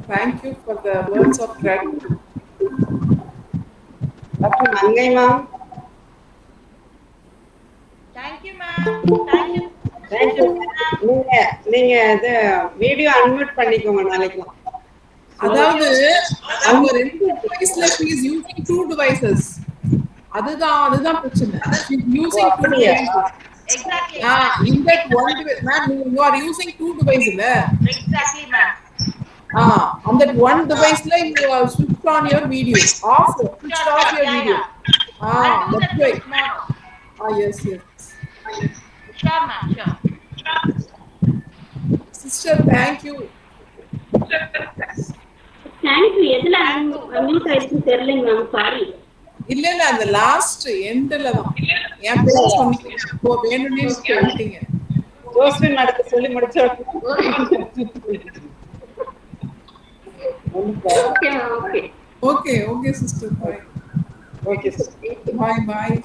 Speaker 4: Thank you for the words of gratitude.
Speaker 1: Dr. Mangai ma'am.
Speaker 12: Thank you, ma'am. Thank you.
Speaker 1: Thank you. நீங்க இது video unmute பண்ணிக்கோங்க நாளைக்குலாம்.
Speaker 4: அதாவது அவங்க ரெண்டு டிவைஸ்ல she is using two devices. அதுதான் பிரச்சனை. She is using two devices.
Speaker 12: Exactly.
Speaker 4: In that one device, ma'am, you are using two devices,
Speaker 12: Exactly, ma'am.
Speaker 4: On that one device you are switched on your video. Switched off your video. That's right. Yes.
Speaker 12: Sure, ma'am. Sure.
Speaker 4: Sister, thank you.
Speaker 11: Thank you. எதுல unmute ஆயிடுச்சுன்னு தெரியலங்க ma'am. Sorry.
Speaker 4: இல்ல அந்த last எண்ட்ல தான் என் பேர் சொன்னீங்க. அப்போ வேணும்னே சொல்லிட்டீங்க.
Speaker 1: ஜோஸ்பின் நடக்க சொல்லி முடிச்சோம்.
Speaker 11: Okay, ma'am. Okay.
Speaker 4: Okay, sister. Bye.
Speaker 1: Okay, sister.
Speaker 4: Bye.